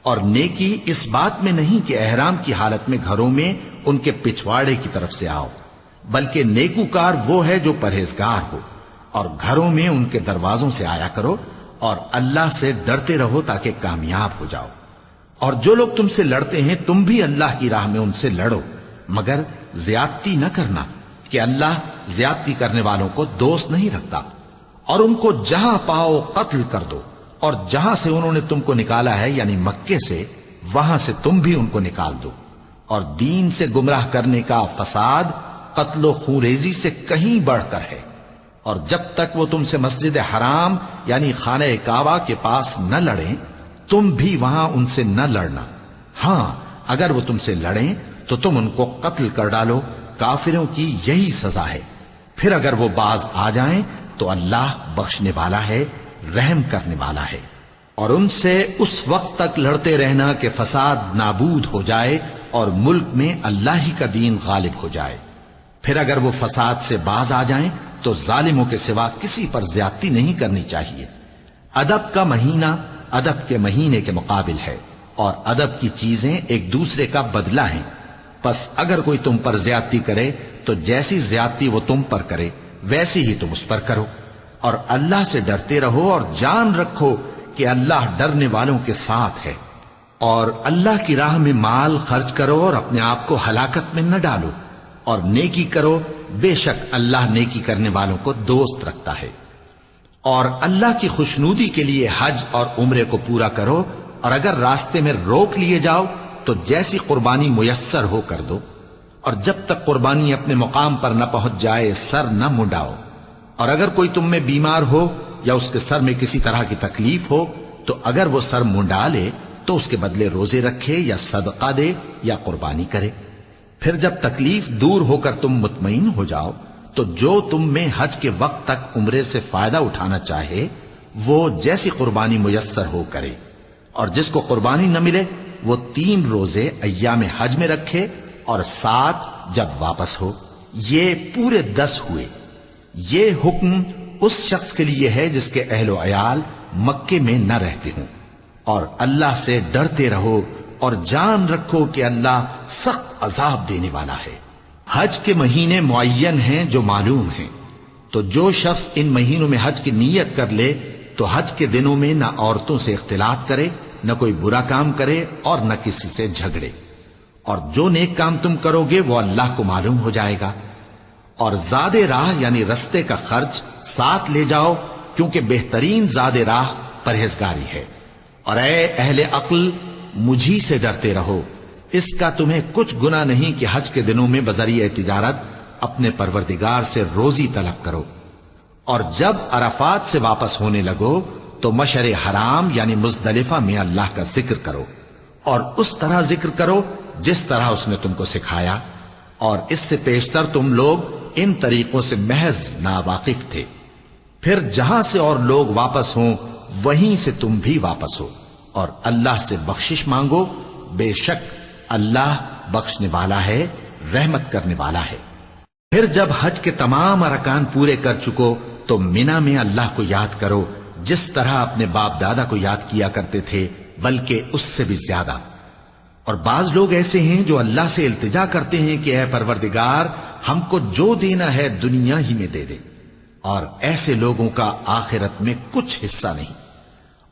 اور نیکی اس بات میں نہیں کہ احرام کی حالت میں گھروں میں ان کے پچھواڑے کی طرف سے آؤ، بلکہ نیکوکار وہ ہے جو پرہیزگار ہو، اور گھروں میں ان کے دروازوں سے آیا کرو، اور اللہ سے ڈرتے رہو تاکہ کامیاب ہو جاؤ۔ اور جو لوگ تم سے لڑتے ہیں تم بھی اللہ کی راہ میں ان سے لڑو، مگر زیادتی نہ کرنا، کہ اللہ زیادتی کرنے والوں کو دوست نہیں رکھتا۔ اور ان کو جہاں پاؤ قتل کر دو، اور جہاں سے انہوں نے تم کو نکالا ہے یعنی مکے سے، وہاں سے تم بھی ان کو نکال دو۔ اور دین سے گمراہ کرنے کا فساد قتل و خونریزی سے کہیں بڑھ کر ہے۔ اور جب تک وہ تم سے مسجد حرام یعنی خانہ کعبہ کے پاس نہ لڑیں تم بھی وہاں ان سے نہ لڑنا۔ ہاں اگر وہ تم سے لڑیں تو تم ان کو قتل کر ڈالو، کافروں کی یہی سزا ہے۔ پھر اگر وہ باز آ جائیں تو اللہ بخشنے والا ہے، رحم کرنے والا ہے۔ اور ان سے اس وقت تک لڑتے رہنا کہ فساد نابود ہو جائے اور ملک میں اللہ ہی کا دین غالب ہو جائے۔ پھر اگر وہ فساد سے باز آ جائیں تو ظالموں کے سوا کسی پر زیادتی نہیں کرنی چاہیے۔ ادب کا مہینہ ادب کے مہینے کے مقابل ہے، اور ادب کی چیزیں ایک دوسرے کا بدلہ ہیں۔ پس اگر کوئی تم پر زیادتی کرے تو جیسی زیادتی وہ تم پر کرے ویسی ہی تم اس پر کرو، اور اللہ سے ڈرتے رہو اور جان رکھو کہ اللہ ڈرنے والوں کے ساتھ ہے۔ اور اللہ کی راہ میں مال خرچ کرو اور اپنے آپ کو ہلاکت میں نہ ڈالو، اور نیکی کرو، بے شک اللہ نیکی کرنے والوں کو دوست رکھتا ہے۔ اور اللہ کی خوشنودی کے لیے حج اور عمرے کو پورا کرو، اور اگر راستے میں روک لیے جاؤ تو جیسی قربانی میسر ہو کر دو، اور جب تک قربانی اپنے مقام پر نہ پہنچ جائے سر نہ منڈاؤ۔ اور اگر کوئی تم میں بیمار ہو یا اس کے سر میں کسی طرح کی تکلیف ہو تو اگر وہ سر منڈا لے تو اس کے بدلے روزے رکھے یا صدقہ دے یا قربانی کرے۔ پھر جب تکلیف دور ہو کر تم مطمئن ہو جاؤ تو جو تم میں حج کے وقت تک عمرے سے فائدہ اٹھانا چاہے وہ جیسی قربانی میسر ہو کرے، اور جس کو قربانی نہ ملے وہ 3 روزے ایام حج میں رکھے اور 7 جب واپس ہو، یہ پورے 10 ہوئے۔ یہ حکم اس شخص کے لیے ہے جس کے اہل و عیال مکے میں نہ رہتے ہوں۔ اور اللہ سے ڈرتے رہو اور جان رکھو کہ اللہ سخت عذاب دینے والا ہے۔ حج کے مہینے معین ہیں جو معلوم ہیں، تو جو شخص ان مہینوں میں حج کی نیت کر لے تو حج کے دنوں میں نہ عورتوں سے اختلاط کرے، نہ کوئی برا کام کرے اور نہ کسی سے جھگڑے۔ اور جو نیک کام تم کرو گے وہ اللہ کو معلوم ہو جائے گا۔ اور زاد راہ یعنی رستے کا خرچ ساتھ لے جاؤ، کیونکہ بہترین زاد راہ پرہیزگاری ہے۔ اور اے اہل عقل، مجھی سے ڈرتے رہو، اس کا تمہیں کچھ گناہ نہیں کہ حج کے دنوں میں بذریعہ تجارت اپنے پروردگار سے روزی طلب کرو۔ اور جب عرفات سے واپس ہونے لگو تو مشعر حرام یعنی مزدلفہ میں اللہ کا ذکر کرو، اور اس طرح ذکر کرو جس طرح اس نے تم کو سکھایا، اور اس سے پیشتر تم لوگ ان طریقوں سے محض ناواقف تھے۔ پھر جہاں سے اور لوگ واپس ہوں وہیں سے تم بھی واپس ہو، اور اللہ سے بخشش مانگو، بے شک اللہ بخشنے والا ہے، رحمت کرنے والا ہے۔ پھر جب حج کے تمام ارکان پورے کر چکو تو مینا میں اللہ کو یاد کرو جس طرح اپنے باپ دادا کو یاد کیا کرتے تھے، بلکہ اس سے بھی زیادہ۔ اور بعض لوگ ایسے ہیں جو اللہ سے التجا کرتے ہیں کہ اے پروردگار ہم کو جو دینا ہے دنیا ہی میں دے دے، اور ایسے لوگوں کا آخرت میں کچھ حصہ نہیں۔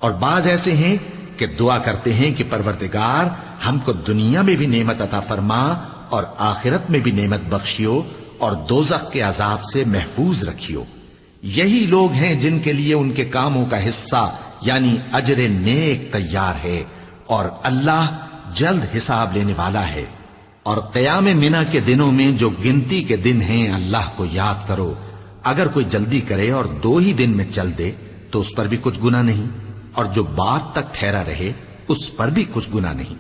اور بعض ایسے ہیں کہ دعا کرتے ہیں کہ پروردگار ہم کو دنیا میں بھی نعمت عطا فرما اور آخرت میں بھی نعمت بخشیو اور دوزخ کے عذاب سے محفوظ رکھیو۔ یہی لوگ ہیں جن کے لیے ان کے کاموں کا حصہ یعنی اجر نیک تیار ہے، اور اللہ جلد حساب لینے والا ہے۔ اور قیام منا کے دنوں میں جو گنتی کے دن ہیں اللہ کو یاد کرو، اگر کوئی جلدی کرے اور 2 ہی دن میں چل دے تو اس پر بھی کچھ گناہ نہیں، اور جو بات تک ٹھہرا رہے اس پر بھی کچھ گناہ نہیں۔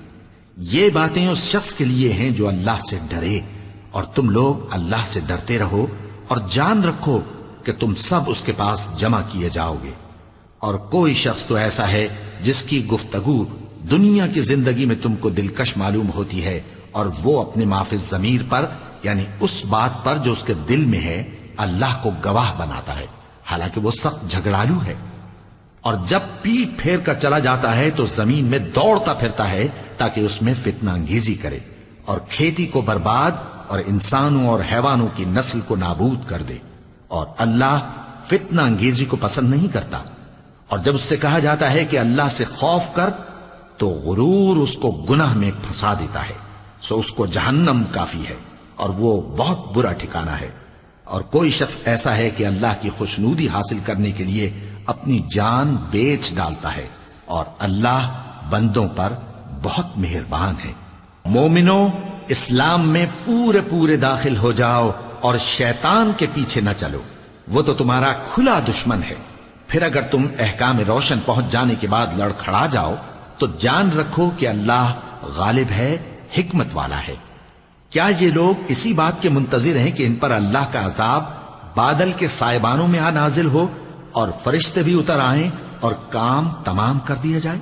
یہ باتیں اس شخص کے لیے ہیں جو اللہ سے ڈرے، اور تم لوگ اللہ سے ڈرتے رہو اور جان رکھو کہ تم سب اس کے پاس جمع کیے جاؤ گے۔ اور کوئی شخص تو ایسا ہے جس کی گفتگو دنیا کی زندگی میں تم کو دلکش معلوم ہوتی ہے اور وہ اپنے معافی ضمیر پر یعنی اس بات پر جو اس کے دل میں ہے اللہ کو گواہ بناتا ہے، حالانکہ وہ سخت جھگڑالو ہے۔ اور جب پیٹ پھیر کر چلا جاتا ہے تو زمین میں دوڑتا پھرتا ہے تاکہ اس میں فتنہ انگیزی کرے اور کھیتی کو برباد اور انسانوں اور حیوانوں کی نسل کو نابود کر دے، اور اللہ فتنہ انگیزی کو پسند نہیں کرتا۔ اور جب اس سے کہا جاتا ہے کہ اللہ سے خوف کر تو غرور اس کو گناہ میں پھنسا دیتا ہے، سو اس کو جہنم کافی ہے اور وہ بہت برا ٹھکانہ ہے۔ اور کوئی شخص ایسا ہے کہ اللہ کی خوشنودی حاصل کرنے کے لیے اپنی جان بیچ ڈالتا ہے، اور اللہ بندوں پر بہت مہربان ہے۔ مومنو، اسلام میں پورے پورے داخل ہو جاؤ اور شیطان کے پیچھے نہ چلو، وہ تو تمہارا کھلا دشمن ہے۔ پھر اگر تم احکام روشن پہنچ جانے کے بعد لڑکھڑا جاؤ تو جان رکھو کہ اللہ غالب ہے، حکمت والا ہے۔ کیا یہ لوگ اسی بات کے منتظر ہیں کہ ان پر اللہ کا عذاب بادل کے سائبانوں میں آ نازل ہو اور فرشتے بھی اتر آئیں اور کام تمام کر دیا جائے؟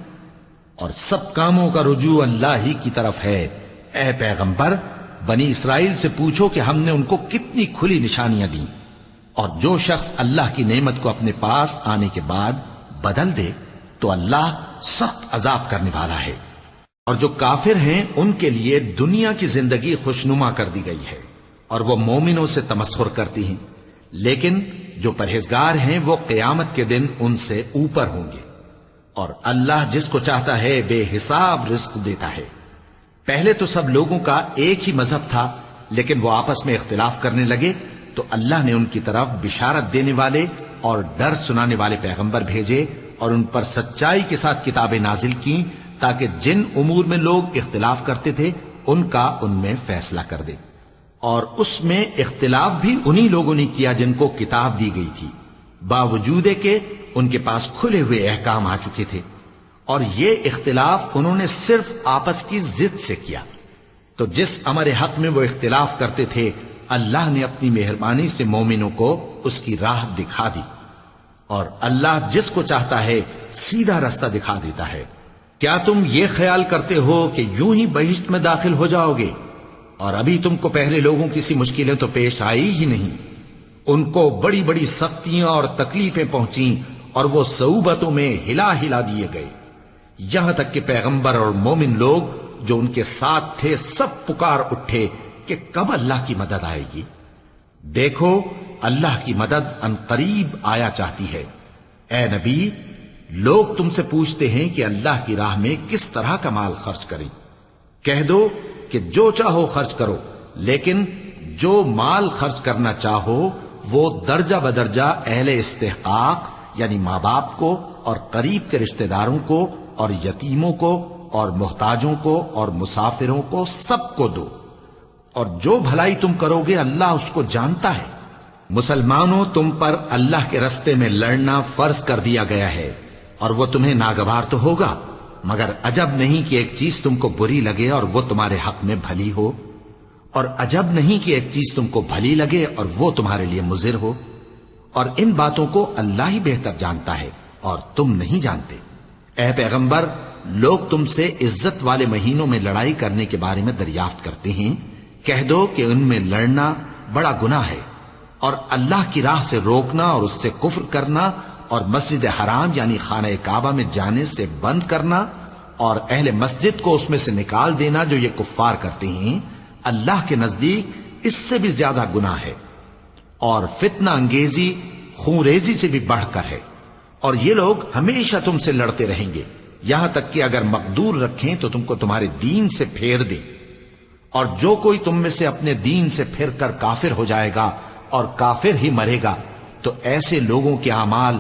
اور سب کاموں کا رجوع اللہ ہی کی طرف ہے۔ اے پیغمبر، بنی اسرائیل سے پوچھو کہ ہم نے ان کو کتنی کھلی نشانیاں دیں، اور جو شخص اللہ کی نعمت کو اپنے پاس آنے کے بعد بدل دے تو اللہ سخت عذاب کرنے والا ہے۔ اور جو کافر ہیں ان کے لیے دنیا کی زندگی خوشنما کر دی گئی ہے اور وہ مومنوں سے تمسخر کرتی ہیں، لیکن جو پرہیزگار ہیں وہ قیامت کے دن ان سے اوپر ہوں گے۔ اور اللہ جس کو چاہتا ہے بے حساب رزق دیتا ہے۔ پہلے تو سب لوگوں کا ایک ہی مذہب تھا، لیکن وہ آپس میں اختلاف کرنے لگے تو اللہ نے ان کی طرف بشارت دینے والے اور ڈر سنانے والے پیغمبر بھیجے اور ان پر سچائی کے ساتھ کتابیں نازل کی تاکہ جن امور میں لوگ اختلاف کرتے تھے ان کا ان میں فیصلہ کر دے۔ اور اس میں اختلاف بھی انہی لوگوں نے کیا جن کو کتاب دی گئی تھی، باوجود کہ ان کے پاس کھلے ہوئے احکام آ چکے تھے، اور یہ اختلاف انہوں نے صرف آپس کی ضد سے کیا۔ تو جس امر حق میں وہ اختلاف کرتے تھے اللہ نے اپنی مہربانی سے مومنوں کو اس کی راہ دکھا دی، اور اللہ جس کو چاہتا ہے سیدھا رستہ دکھا دیتا ہے۔ کیا تم یہ خیال کرتے ہو کہ یوں ہی بہشت میں داخل ہو جاؤ گے؟ اور ابھی تم کو پہلے لوگوں کی سی مشکلیں تو پیش آئی ہی نہیں، ان کو بڑی بڑی سختیاں اور تکلیفیں پہنچیں اور وہ صعوبتوں میں ہلا ہلا دیے گئے، یہاں تک کہ پیغمبر اور مومن لوگ جو ان کے ساتھ تھے سب پکار اٹھے کہ کب اللہ کی مدد آئے گی۔ دیکھو اللہ کی مدد ان قریب آیا چاہتی ہے۔ اے نبی، لوگ تم سے پوچھتے ہیں کہ اللہ کی راہ میں کس طرح کا مال خرچ کریں۔ کہہ دو کہ جو چاہو خرچ کرو، لیکن جو مال خرچ کرنا چاہو وہ درجہ بدرجہ اہل استحقاق یعنی ماں باپ کو اور قریب کے رشتہ داروں کو اور یتیموں کو اور محتاجوں کو اور مسافروں کو سب کو دو، اور جو بھلائی تم کرو گے اللہ اس کو جانتا ہے۔ مسلمانوں، تم پر اللہ کے رستے میں لڑنا فرض کر دیا گیا ہے، اور وہ تمہیں ناگوار تو ہوگا، مگر عجب نہیں کہ ایک چیز تم کو بری لگے اور وہ تمہارے حق میں بھلی ہو، اور عجب نہیں کہ ایک چیز تم کو بھلی لگے اور وہ تمہارے لیے مضر ہو، اور ان باتوں کو اللہ ہی بہتر جانتا ہے اور تم نہیں جانتے۔ اے پیغمبر، لوگ تم سے عزت والے مہینوں میں لڑائی کرنے کے بارے میں دریافت کرتے ہیں، کہہ دو کہ ان میں لڑنا بڑا گناہ ہے، اور اللہ کی راہ سے روکنا اور اس سے کفر کرنا اور مسجد حرام یعنی خانہ کعبہ میں جانے سے بند کرنا اور اہل مسجد کو اس میں سے نکال دینا جو یہ کفار کرتے ہیں، اللہ کے نزدیک اس سے بھی زیادہ گناہ ہے، اور فتنہ انگیزی خون ریزی سے بھی بڑھ کر ہے۔ اور یہ لوگ ہمیشہ تم سے لڑتے رہیں گے، یہاں تک کہ اگر مقدور رکھیں تو تم کو تمہارے دین سے پھیر دیں، اور جو کوئی تم میں سے اپنے دین سے پھر کر کافر ہو جائے گا اور کافر ہی مرے گا تو ایسے لوگوں کے اعمال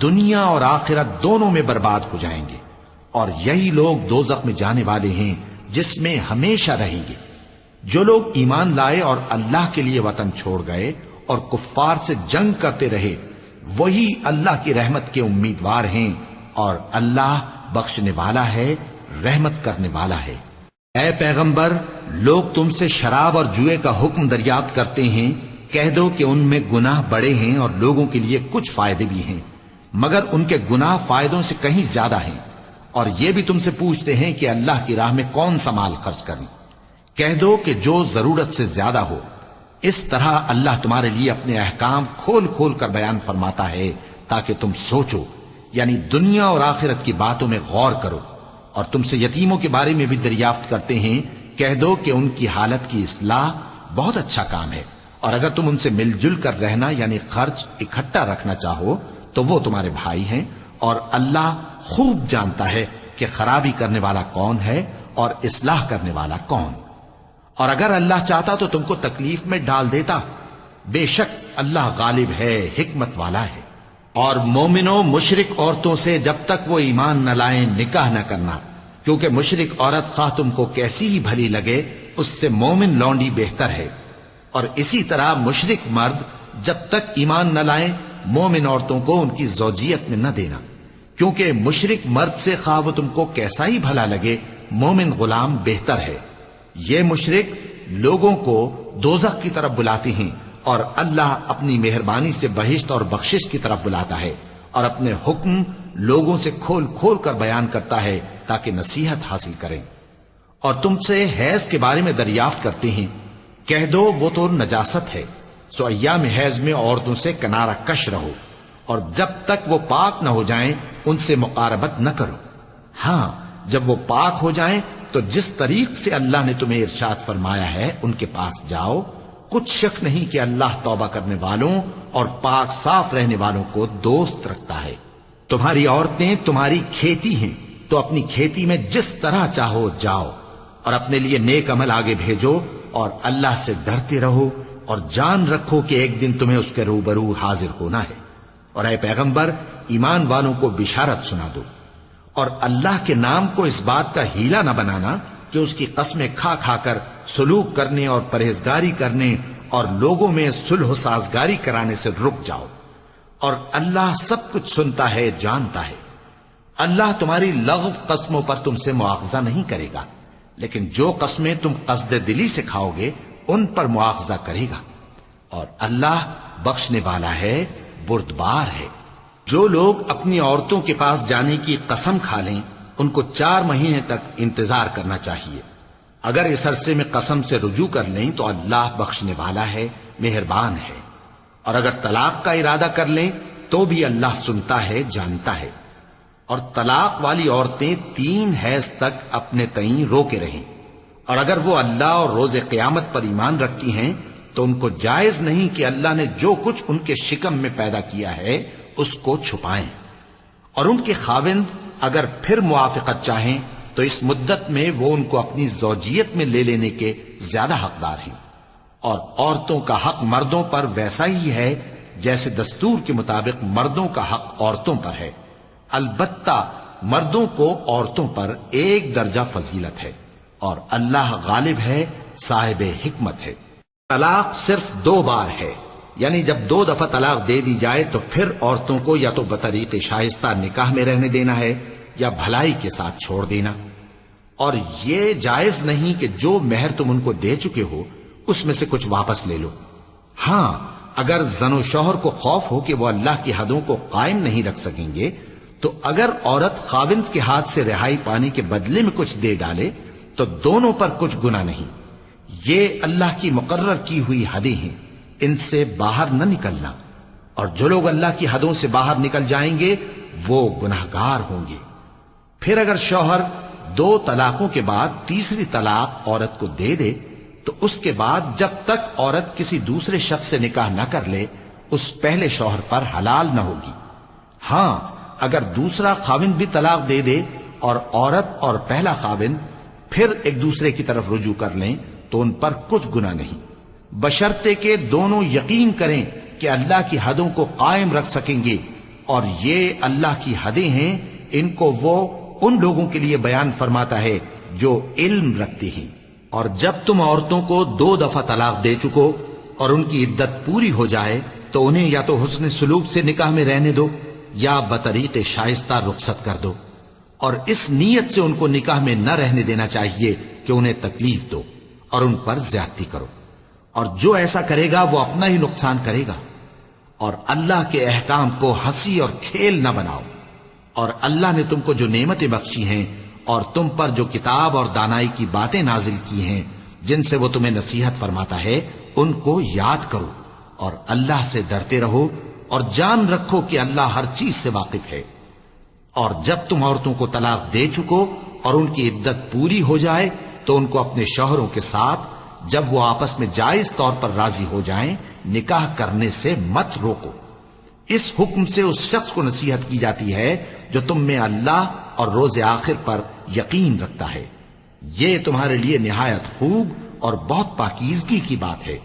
دنیا اور آخرت دونوں میں برباد ہو جائیں گے، اور یہی لوگ دوزخ میں جانے والے ہیں جس میں ہمیشہ رہیں گے۔ جو لوگ ایمان لائے اور اللہ کے لیے وطن چھوڑ گئے اور کفار سے جنگ کرتے رہے وہی اللہ کی رحمت کے امیدوار ہیں، اور اللہ بخشنے والا ہے، رحمت کرنے والا ہے۔ اے پیغمبر، لوگ تم سے شراب اور جوئے کا حکم دریافت کرتے ہیں، کہہ دو کہ ان میں گناہ بڑے ہیں اور لوگوں کے لیے کچھ فائدے بھی ہیں، مگر ان کے گناہ فائدوں سے کہیں زیادہ ہیں۔ اور یہ بھی تم سے پوچھتے ہیں کہ اللہ کی راہ میں کون سا مال خرچ کریں، کہہ دو کہ جو ضرورت سے زیادہ ہو. اس طرح اللہ تمہارے لیے اپنے احکام کھول کھول کر بیان فرماتا ہے تاکہ تم سوچو، یعنی دنیا اور آخرت کی باتوں میں غور کرو. اور تم سے یتیموں کے بارے میں بھی دریافت کرتے ہیں، کہہ دو کہ ان کی حالت کی اصلاح بہت اچھا کام ہے، اور اگر تم ان سے مل جل کر رہنا یعنی خرچ اکٹھا رکھنا چاہو تو وہ تمہارے بھائی ہیں، اور اللہ خوب جانتا ہے کہ خرابی کرنے والا کون ہے اور اصلاح کرنے والا کون. اور اگر اللہ چاہتا تو تم کو تکلیف میں ڈال دیتا، بے شک اللہ غالب ہے، حکمت والا ہے. اور مومنوں مشرک عورتوں سے جب تک وہ ایمان نہ لائیں نکاح نہ کرنا، کیونکہ مشرک عورت خواہ تم کو کیسی ہی بھلی لگے اس سے مومن لونڈی بہتر ہے. اور اسی طرح مشرک مرد جب تک ایمان نہ لائیں مومن عورتوں کو ان کی زوجیت میں نہ دینا، کیونکہ مشرک مرد سے خواہ وہ تم کو کیسا ہی بھلا لگے مومن غلام بہتر ہے. یہ مشرک لوگوں کو دوزخ کی طرف بلاتے ہیں، اور اللہ اپنی مہربانی سے بہشت اور بخشش کی طرف بلاتا ہے، اور اپنے حکم لوگوں سے کھول کھول کر بیان کرتا ہے تاکہ نصیحت حاصل کریں. اور تم سے حیض کے بارے میں دریافت کرتے ہیں، کہہ دو وہ تو نجاست ہے، سو ایام حیض میں عورتوں سے کنارہ کش رہو، اور جب تک وہ پاک نہ ہو جائیں ان سے مقاربت نہ کرو. ہاں جب وہ پاک ہو جائیں تو جس طریق سے اللہ نے تمہیں ارشاد فرمایا ہے ان کے پاس جاؤ. کچھ شک نہیں کہ اللہ توبہ کرنے والوں اور پاک صاف رہنے والوں کو دوست رکھتا ہے. تمہاری عورتیں تمہاری کھیتی ہیں، تو اپنی کھیتی میں جس طرح چاہو جاؤ، اور اپنے لیے نیک عمل آگے بھیجو، اور اللہ سے ڈرتے رہو، اور جان رکھو کہ ایک دن تمہیں اس کے روبرو حاضر ہونا ہے. اور اے پیغمبر ایمان والوں کو بشارت سنا دو، اور اللہ کے نام کو اس بات کا ہیلا نہ بنانا کہ اس کی قسمیں کھا کھا کر سلوک کرنے اور پرہیزگاری کرنے اور لوگوں میں صلح و سازگاری کرانے سے رک جاؤ. اور اللہ سب کچھ سنتا ہے، جانتا ہے. اللہ تمہاری لغو قسموں پر تم سے مواخذہ نہیں کرے گا، لیکن جو قسمیں تم قصد دلی سے کھاؤ گے ان پر مواخذہ کرے گا. اور اللہ بخشنے والا ہے، بردبار ہے. جو لوگ اپنی عورتوں کے پاس جانے کی قسم کھا لیں ان کو 4 مہینے تک انتظار کرنا چاہیے. اگر اس عرصے میں قسم سے رجوع کر لیں تو اللہ بخشنے والا ہے، مہربان ہے. اور اگر طلاق کا ارادہ کر لیں تو بھی اللہ سنتا ہے، جانتا ہے. اور طلاق والی عورتیں 3 حیض تک اپنے تئیں روکے رہیں، اور اگر وہ اللہ اور روز قیامت پر ایمان رکھتی ہیں تو ان کو جائز نہیں کہ اللہ نے جو کچھ ان کے شکم میں پیدا کیا ہے اس کو چھپائیں. اور ان کے خاوند اگر پھر موافقت چاہیں تو اس مدت میں وہ ان کو اپنی زوجیت میں لے لینے کے زیادہ حقدار ہیں. اور عورتوں کا حق مردوں پر ویسا ہی ہے جیسے دستور کے مطابق مردوں کا حق عورتوں پر ہے. البتہ مردوں کو عورتوں پر 1 درجہ فضیلت ہے، اور اللہ غالب ہے، صاحب حکمت ہے. طلاق صرف 2 بار ہے، یعنی جب 2 دفعہ طلاق دے دی جائے تو پھر عورتوں کو یا تو بطریق شائستہ نکاح میں رہنے دینا ہے یا بھلائی کے ساتھ چھوڑ دینا. اور یہ جائز نہیں کہ جو مہر تم ان کو دے چکے ہو اس میں سے کچھ واپس لے لو. ہاں اگر زن و شوہر کو خوف ہو کہ وہ اللہ کی حدوں کو قائم نہیں رکھ سکیں گے تو اگر عورت خاوند کے ہاتھ سے رہائی پانے کے بدلے میں کچھ دے ڈالے تو دونوں پر کچھ گناہ نہیں. یہ اللہ کی مقرر کی ہوئی حدیں ہیں، ان سے باہر نہ نکلنا. اور جو لوگ اللہ کی حدوں سے باہر نکل جائیں گے وہ گناہگار ہوں گے. پھر اگر شوہر 2 طلاقوں کے بعد تیسری طلاق عورت کو دے دے تو اس کے بعد جب تک عورت کسی دوسرے شخص سے نکاح نہ کر لے اس پہلے شوہر پر حلال نہ ہوگی. ہاں اگر دوسرا خاوند بھی طلاق دے دے اور عورت اور پہلا خاوند پھر ایک دوسرے کی طرف رجوع کر لیں تو ان پر کچھ گناہ نہیں، بشرطے کہ دونوں یقین کریں کہ اللہ کی حدوں کو قائم رکھ سکیں گے. اور یہ اللہ کی حدیں ہیں، ان کو وہ ان لوگوں کے لیے بیان فرماتا ہے جو علم رکھتے ہیں. اور جب تم عورتوں کو 2 دفعہ طلاق دے چکو اور ان کی عدت پوری ہو جائے تو انہیں یا تو حسن سلوک سے نکاح میں رہنے دو یا بطریق شائستہ رخصت کر دو. اور اس نیت سے ان کو نکاح میں نہ رہنے دینا چاہیے کہ انہیں تکلیف دو اور ان پر زیادتی کرو. اور جو ایسا کرے گا وہ اپنا ہی نقصان کرے گا. اور اللہ کے احکام کو ہنسی اور کھیل نہ بناؤ. اور اللہ نے تم کو جو نعمتیں بخشی ہیں اور تم پر جو کتاب اور دانائی کی باتیں نازل کی ہیں جن سے وہ تمہیں نصیحت فرماتا ہے ان کو یاد کرو، اور اللہ سے ڈرتے رہو، اور جان رکھو کہ اللہ ہر چیز سے واقف ہے۔ اور جب تم عورتوں کو طلاق دے چکو اور ان کی عدت پوری ہو جائے تو ان کو اپنے شوہروں کے ساتھ جب وہ آپس میں جائز طور پر راضی ہو جائیں نکاح کرنے سے مت روکو۔ اس حکم سے اس شخص کو نصیحت کی جاتی ہے جو تم میں اللہ اور روز آخر پر یقین رکھتا ہے۔ یہ تمہارے لیے نہایت خوب اور بہت پاکیزگی کی بات ہے،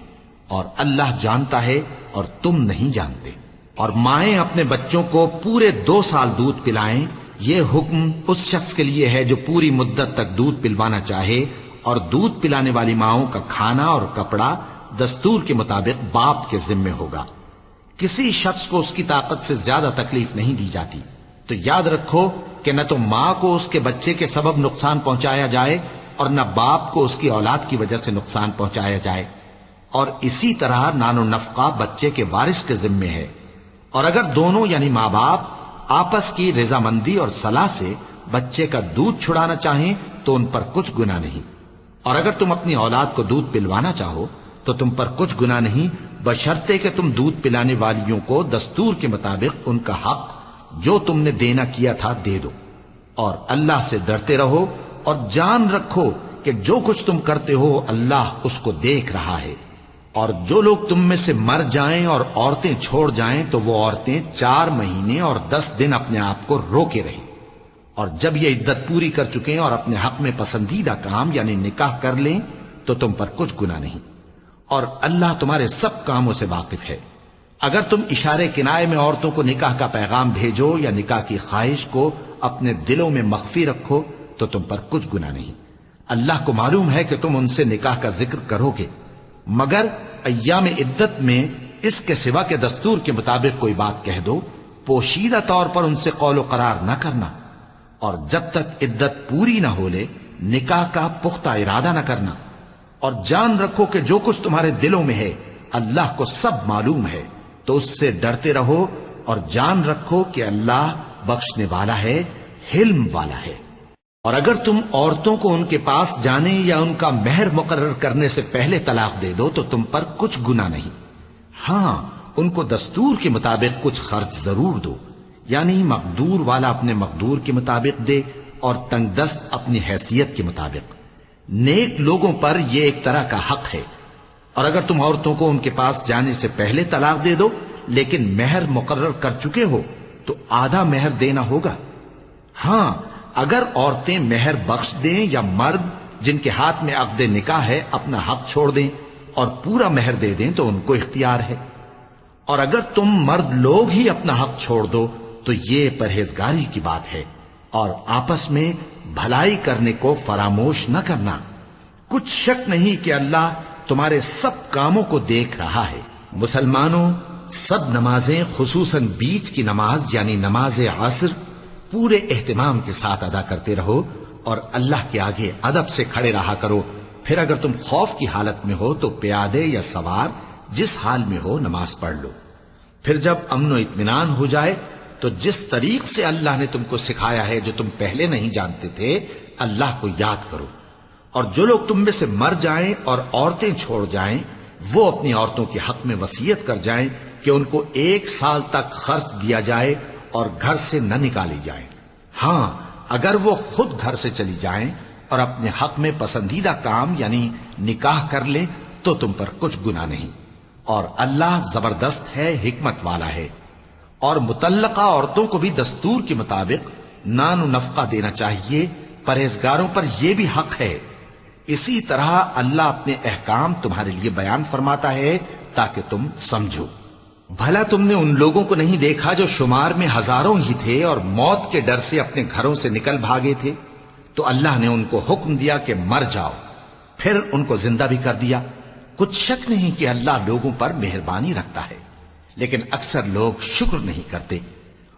اور اللہ جانتا ہے اور تم نہیں جانتے۔ اور مائیں اپنے بچوں کو پورے 2 سال دودھ پلائیں، یہ حکم اس شخص کے لیے ہے جو پوری مدت تک دودھ پلوانا چاہے، اور دودھ پلانے والی ماؤں کا کھانا اور کپڑا دستور کے مطابق باپ کے ذمے ہوگا۔ کسی شخص کو اس کی طاقت سے زیادہ تکلیف نہیں دی جاتی، تو یاد رکھو کہ نہ تو ماں کو اس کے بچے کے سبب نقصان پہنچایا جائے اور نہ باپ کو اس کی اولاد کی وجہ سے نقصان پہنچایا جائے، اور اسی طرح نان و نفقہ بچے کے وارث کے ذمے ہے۔ اور اگر دونوں یعنی ماں باپ آپس کی رضامندی اور صلاح سے بچے کا دودھ چھڑانا چاہیں تو ان پر کچھ گناہ نہیں، اور اگر تم اپنی اولاد کو دودھ پلوانا چاہو تو تم پر کچھ گناہ نہیں، بشرطے کہ تم دودھ پلانے والیوں کو دستور کے مطابق ان کا حق جو تم نے دینا کیا تھا دے دو۔ اور اللہ سے ڈرتے رہو اور جان رکھو کہ جو کچھ تم کرتے ہو اللہ اس کو دیکھ رہا ہے۔ اور جو لوگ تم میں سے مر جائیں اور عورتیں چھوڑ جائیں تو وہ عورتیں 4 مہینے اور 10 دن اپنے آپ کو روکے رہیں، اور جب یہ عدت پوری کر چکیں اور اپنے حق میں پسندیدہ کام یعنی نکاح کر لیں تو تم پر کچھ گناہ نہیں، اور اللہ تمہارے سب کاموں سے واقف ہے۔ اگر تم اشارے کنائے میں عورتوں کو نکاح کا پیغام بھیجو یا نکاح کی خواہش کو اپنے دلوں میں مخفی رکھو تو تم پر کچھ گناہ نہیں۔ اللہ کو معلوم ہے کہ تم ان سے نکاح کا ذکر کرو گے، مگر ایام عدت میں اس کے سوا کے دستور کے مطابق کوئی بات کہہ دو، پوشیدہ طور پر ان سے قول و قرار نہ کرنا، اور جب تک عدت پوری نہ ہو لے نکاح کا پختہ ارادہ نہ کرنا۔ اور جان رکھو کہ جو کچھ تمہارے دلوں میں ہے اللہ کو سب معلوم ہے، تو اس سے ڈرتے رہو اور جان رکھو کہ اللہ بخشنے والا ہے، حلم والا ہے۔ اور اگر تم عورتوں کو ان کے پاس جانے یا ان کا مہر مقرر کرنے سے پہلے طلاق دے دو تو تم پر کچھ گناہ نہیں، ہاں ان کو دستور کے مطابق کچھ خرچ ضرور دو، یعنی مقدور والا اپنے مقدور کے مطابق دے اور تنگ دست اپنی حیثیت کے مطابق۔ نیک لوگوں پر یہ ایک طرح کا حق ہے۔ اور اگر تم عورتوں کو ان کے پاس جانے سے پہلے طلاق دے دو لیکن مہر مقرر کر چکے ہو تو آدھا مہر دینا ہوگا۔ ہاں اگر عورتیں مہر بخش دیں یا مرد جن کے ہاتھ میں عقد نکاح ہے اپنا حق چھوڑ دیں اور پورا مہر دے دیں تو ان کو اختیار ہے۔ اور اگر تم مرد لوگ ہی اپنا حق چھوڑ دو تو یہ پرہیزگاری کی بات ہے، اور آپس میں بھلائی کرنے کو فراموش نہ کرنا۔ کچھ شک نہیں کہ اللہ تمہارے سب کاموں کو دیکھ رہا ہے۔ مسلمانوں، سب نمازیں خصوصاً بیچ کی نماز یعنی نماز عصر پورے اہتمام کے ساتھ ادا کرتے رہو اور اللہ کے آگے ادب سے کھڑے رہا کرو۔ پھر اگر تم خوف کی حالت میں ہو تو پیادے یا سوار جس حال میں ہو نماز پڑھ لو۔ پھر جب امن و اطمینان ہو جائے تو جس طریق سے اللہ نے تم کو سکھایا ہے جو تم پہلے نہیں جانتے تھے اللہ کو یاد کرو۔ اور جو لوگ تم میں سے مر جائیں اور عورتیں چھوڑ جائیں وہ اپنی عورتوں کے حق میں وصیت کر جائیں کہ ان کو 1 سال تک خرچ دیا جائے اور گھر سے نہ نکالی جائیں۔ ہاں اگر وہ خود گھر سے چلی جائیں اور اپنے حق میں پسندیدہ کام یعنی نکاح کر لیں تو تم پر کچھ گناہ نہیں، اور اللہ زبردست ہے، حکمت والا ہے۔ اور مطلقہ عورتوں کو بھی دستور کے مطابق نان و نفقہ دینا چاہیے، پرہیزگاروں پر یہ بھی حق ہے۔ اسی طرح اللہ اپنے احکام تمہارے لیے بیان فرماتا ہے تاکہ تم سمجھو۔ بھلا تم نے ان لوگوں کو نہیں دیکھا جو شمار میں ہزاروں ہی تھے اور موت کے ڈر سے اپنے گھروں سے نکل بھاگے تھے؟ تو اللہ نے ان کو حکم دیا کہ مر جاؤ، پھر ان کو زندہ بھی کر دیا۔ کچھ شک نہیں کہ اللہ لوگوں پر مہربانی رکھتا ہے، لیکن اکثر لوگ شکر نہیں کرتے۔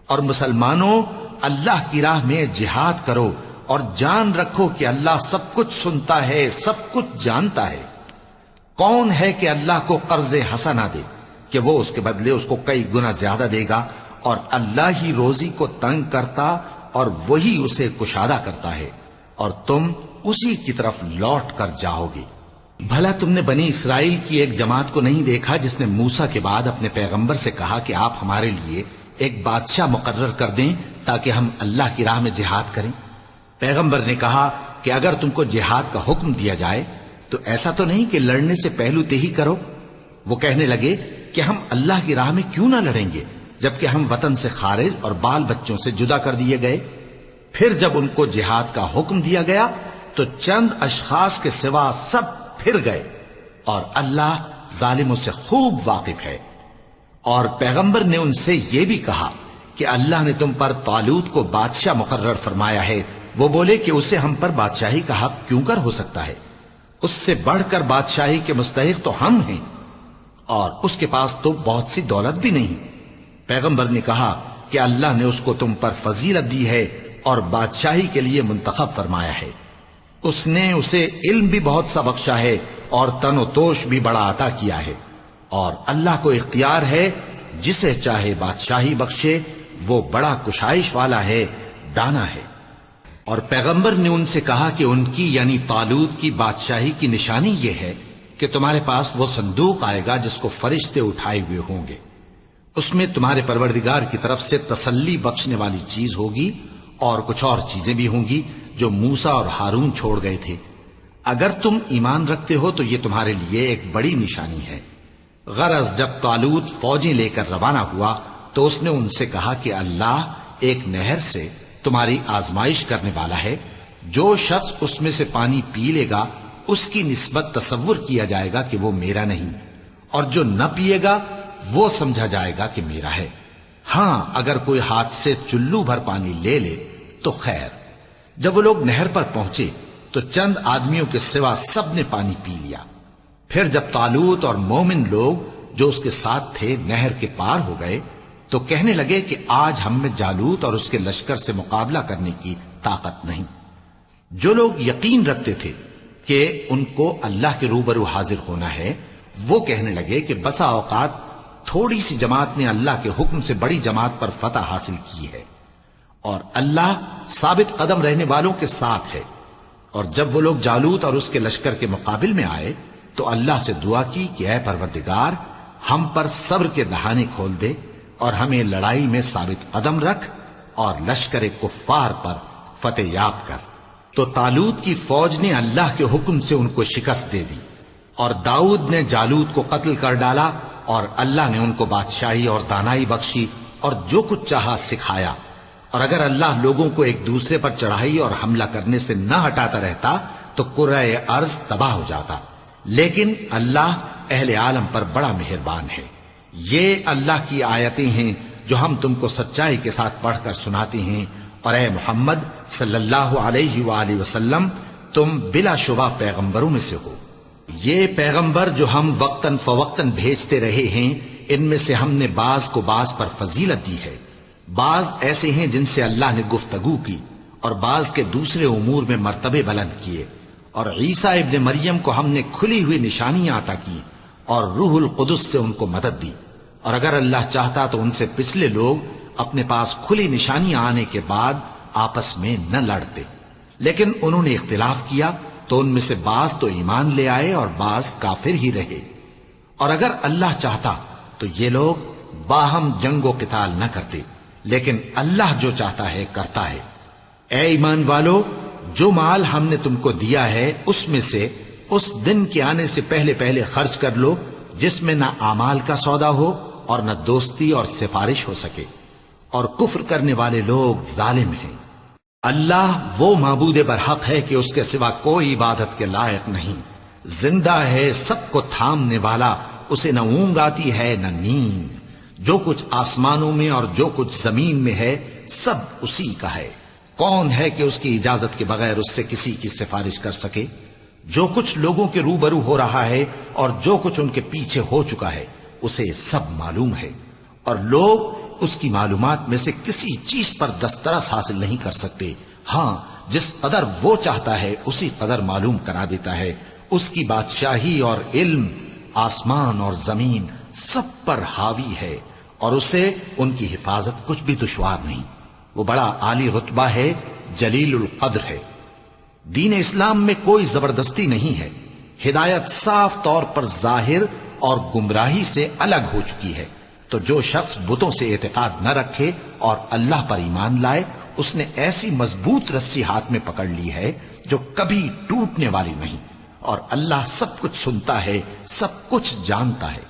اور مسلمانوں، اللہ کی راہ میں جہاد کرو اور جان رکھو کہ اللہ سب کچھ سنتا ہے، سب کچھ جانتا ہے۔ کون ہے کہ اللہ کو قرض حسنہ دے کہ وہ اس کے بدلے اس کو کئی گنا زیادہ دے گا؟ اور اللہ ہی روزی کو تنگ کرتا اور وہی اسے کشادہ کرتا ہے، اور تم اسی کی طرف لوٹ کر جاؤ گے۔ بھلا تم نے بنی اسرائیل کی ایک جماعت کو نہیں دیکھا جس نے موسیٰ کے بعد اپنے پیغمبر سے کہا کہ آپ ہمارے لیے ایک بادشاہ مقرر کر دیں تاکہ ہم اللہ کی راہ میں جہاد کریں؟ پیغمبر نے کہا کہ اگر تم کو جہاد کا حکم دیا جائے تو ایسا تو نہیں کہ لڑنے سے پہلو تہی کرو۔ وہ کہنے لگے کہ ہم اللہ کی راہ میں کیوں نہ لڑیں گے جبکہ ہم وطن سے خارج اور بال بچوں سے جدا کر دیے گئے۔ پھر جب ان کو جہاد کا حکم دیا گیا تو چند اشخاص کے سوا سب پھر گئے، اور اللہ ظالموں سے خوب واقف ہے۔ اور پیغمبر نے ان سے یہ بھی کہا کہ اللہ نے تم پر طالوت کو بادشاہ مقرر فرمایا ہے۔ وہ بولے کہ اسے ہم پر بادشاہی کا حق کیوں کر ہو سکتا ہے؟ اس سے بڑھ کر بادشاہی کے مستحق تو ہم ہیں، اور اس کے پاس تو بہت سی دولت بھی نہیں۔ پیغمبر نے کہا کہ اللہ نے اس کو تم پر فضیلت دی ہے اور بادشاہی کے لیے منتخب فرمایا ہے۔ اس نے اسے علم بھی بہت سا بخشا ہے اور تن و توش بھی بڑا عطا کیا ہے، اور اللہ کو اختیار ہے جسے چاہے بادشاہی بخشے، وہ بڑا کشائش والا ہے، دانا ہے۔ اور پیغمبر نے ان سے کہا کہ ان کی یعنی طالوت کی بادشاہی کی نشانی یہ ہے کہ تمہارے پاس وہ صندوق آئے گا جس کو فرشتے اٹھائے ہوئے ہوں گے۔ اس میں تمہارے پروردگار کی طرف سے تسلی بخشنے والی چیز ہوگی اور کچھ اور چیزیں بھی ہوں گی جو موسیٰ اور ہارون چھوڑ گئے تھے۔ اگر تم ایمان رکھتے ہو تو یہ تمہارے لیے ایک بڑی نشانی ہے۔ غرض جب طالوت فوجیں لے کر روانہ ہوا تو اس نے ان سے کہا کہ اللہ ایک نہر سے تمہاری آزمائش کرنے والا ہے، جو شخص اس میں سے پانی پی لے گا اس کی نسبت تصور کیا جائے گا کہ وہ میرا نہیں، اور جو نہ پیے گا وہ سمجھا جائے گا کہ میرا ہے۔ ہاں اگر کوئی ہاتھ سے چلو بھر پانی لے لے تو خیر۔ جب وہ لوگ نہر پر پہنچے تو چند آدمیوں کے سوا سب نے پانی پی لیا۔ پھر جب طالوت اور مومن لوگ جو اس کے ساتھ تھے نہر کے پار ہو گئے تو کہنے لگے کہ آج ہم میں جالوت اور اس کے لشکر سے مقابلہ کرنے کی طاقت نہیں۔ جو لوگ یقین رکھتے تھے کہ ان کو اللہ کے روبرو حاضر ہونا ہے، وہ کہنے لگے کہ بسا اوقات تھوڑی سی جماعت نے اللہ کے حکم سے بڑی جماعت پر فتح حاصل کی ہے، اور اللہ ثابت قدم رہنے والوں کے ساتھ ہے۔ اور جب وہ لوگ جالوت اور اس کے لشکر کے مقابل میں آئے تو اللہ سے دعا کی کہ اے پروردگار، ہم پر صبر کے دہانے کھول دے اور ہمیں لڑائی میں ثابت قدم رکھ اور لشکر کفار پر فتح یاب کر۔ تو طالوت کی فوج نے اللہ کے حکم سے ان کو شکست دے دی، اور داؤد نے جالوت کو قتل کر ڈالا، اور اللہ نے ان کو بادشاہی اور دانائی بخشی اور جو کچھ چاہا سکھایا۔ اور اگر اللہ لوگوں کو ایک دوسرے پر چڑھائی اور حملہ کرنے سے نہ ہٹاتا رہتا تو کرۂ ارض تباہ ہو جاتا، لیکن اللہ اہل عالم پر بڑا مہربان ہے۔ یہ اللہ کی آیتیں ہیں جو ہم تم کو سچائی کے ساتھ پڑھ کر سناتے ہیں، اور اے محمد صلی اللہ علیہ وآلہ وسلم تم بلا شبہ پیغمبروں میں سے ہو۔ یہ پیغمبر جو ہم وقتاً فوقتاً بھیجتے رہے ہیں، ان میں سے ہم نے بعض کو بعض پر فضیلت دی ہے۔ بعض ایسے ہیں جن سے اللہ نے گفتگو کی، اور بعض کے دوسرے امور میں مرتبے بلند کیے۔ اور عیسیٰ ابن مریم کو ہم نے کھلی ہوئی نشانیاں عطا کی اور روح القدس سے ان کو مدد دی، اور اگر اللہ چاہتا تو ان سے پچھلے لوگ اپنے پاس کھلی نشانیاں آنے کے بعد آپس میں نہ لڑتے، لیکن انہوں نے اختلاف کیا تو ان میں سے بعض تو ایمان لے آئے اور بعض کافر ہی رہے۔ اور اگر اللہ چاہتا تو یہ لوگ باہم جنگ و قتال نہ کرتے، لیکن اللہ جو چاہتا ہے کرتا ہے۔ اے ایمان والو، جو مال ہم نے تم کو دیا ہے اس میں سے اس دن کے آنے سے پہلے پہلے خرچ کر لو جس میں نہ اعمال کا سودا ہو اور نہ دوستی اور سفارش ہو سکے، اور کفر کرنے والے لوگ ظالم ہیں۔ اللہ وہ معبود برحق ہے کہ اس کے سوا کوئی عبادت کے لائق نہیں، زندہ ہے، سب کو تھامنے والا، اسے نہ اونگ آتی ہے نہ نیند۔ جو کچھ آسمانوں میں اور جو کچھ زمین میں ہے سب اسی کا ہے۔ کون ہے کہ اس کی اجازت کے بغیر اس سے کسی کی سفارش کر سکے؟ جو کچھ لوگوں کے روبرو ہو رہا ہے اور جو کچھ ان کے پیچھے ہو چکا ہے اسے سب معلوم ہے، اور لوگ اس کی معلومات میں سے کسی چیز پر دسترس حاصل نہیں کر سکتے۔ ہاں جس قدر وہ چاہتا ہے اسی قدر معلوم کرا دیتا ہے۔ اس کی بادشاہی اور علم آسمان اور زمین سب پر حاوی ہے، اور اسے ان کی حفاظت کچھ بھی دشوار نہیں۔ وہ بڑا عالی رتبہ ہے، جلیل القدر ہے۔ دین اسلام میں کوئی زبردستی نہیں ہے، ہدایت صاف طور پر ظاہر اور گمراہی سے الگ ہو چکی ہے۔ تو جو شخص بتوں سے اعتقاد نہ رکھے اور اللہ پر ایمان لائے، اس نے ایسی مضبوط رسی ہاتھ میں پکڑ لی ہے جو کبھی ٹوٹنے والی نہیں، اور اللہ سب کچھ سنتا ہے، سب کچھ جانتا ہے۔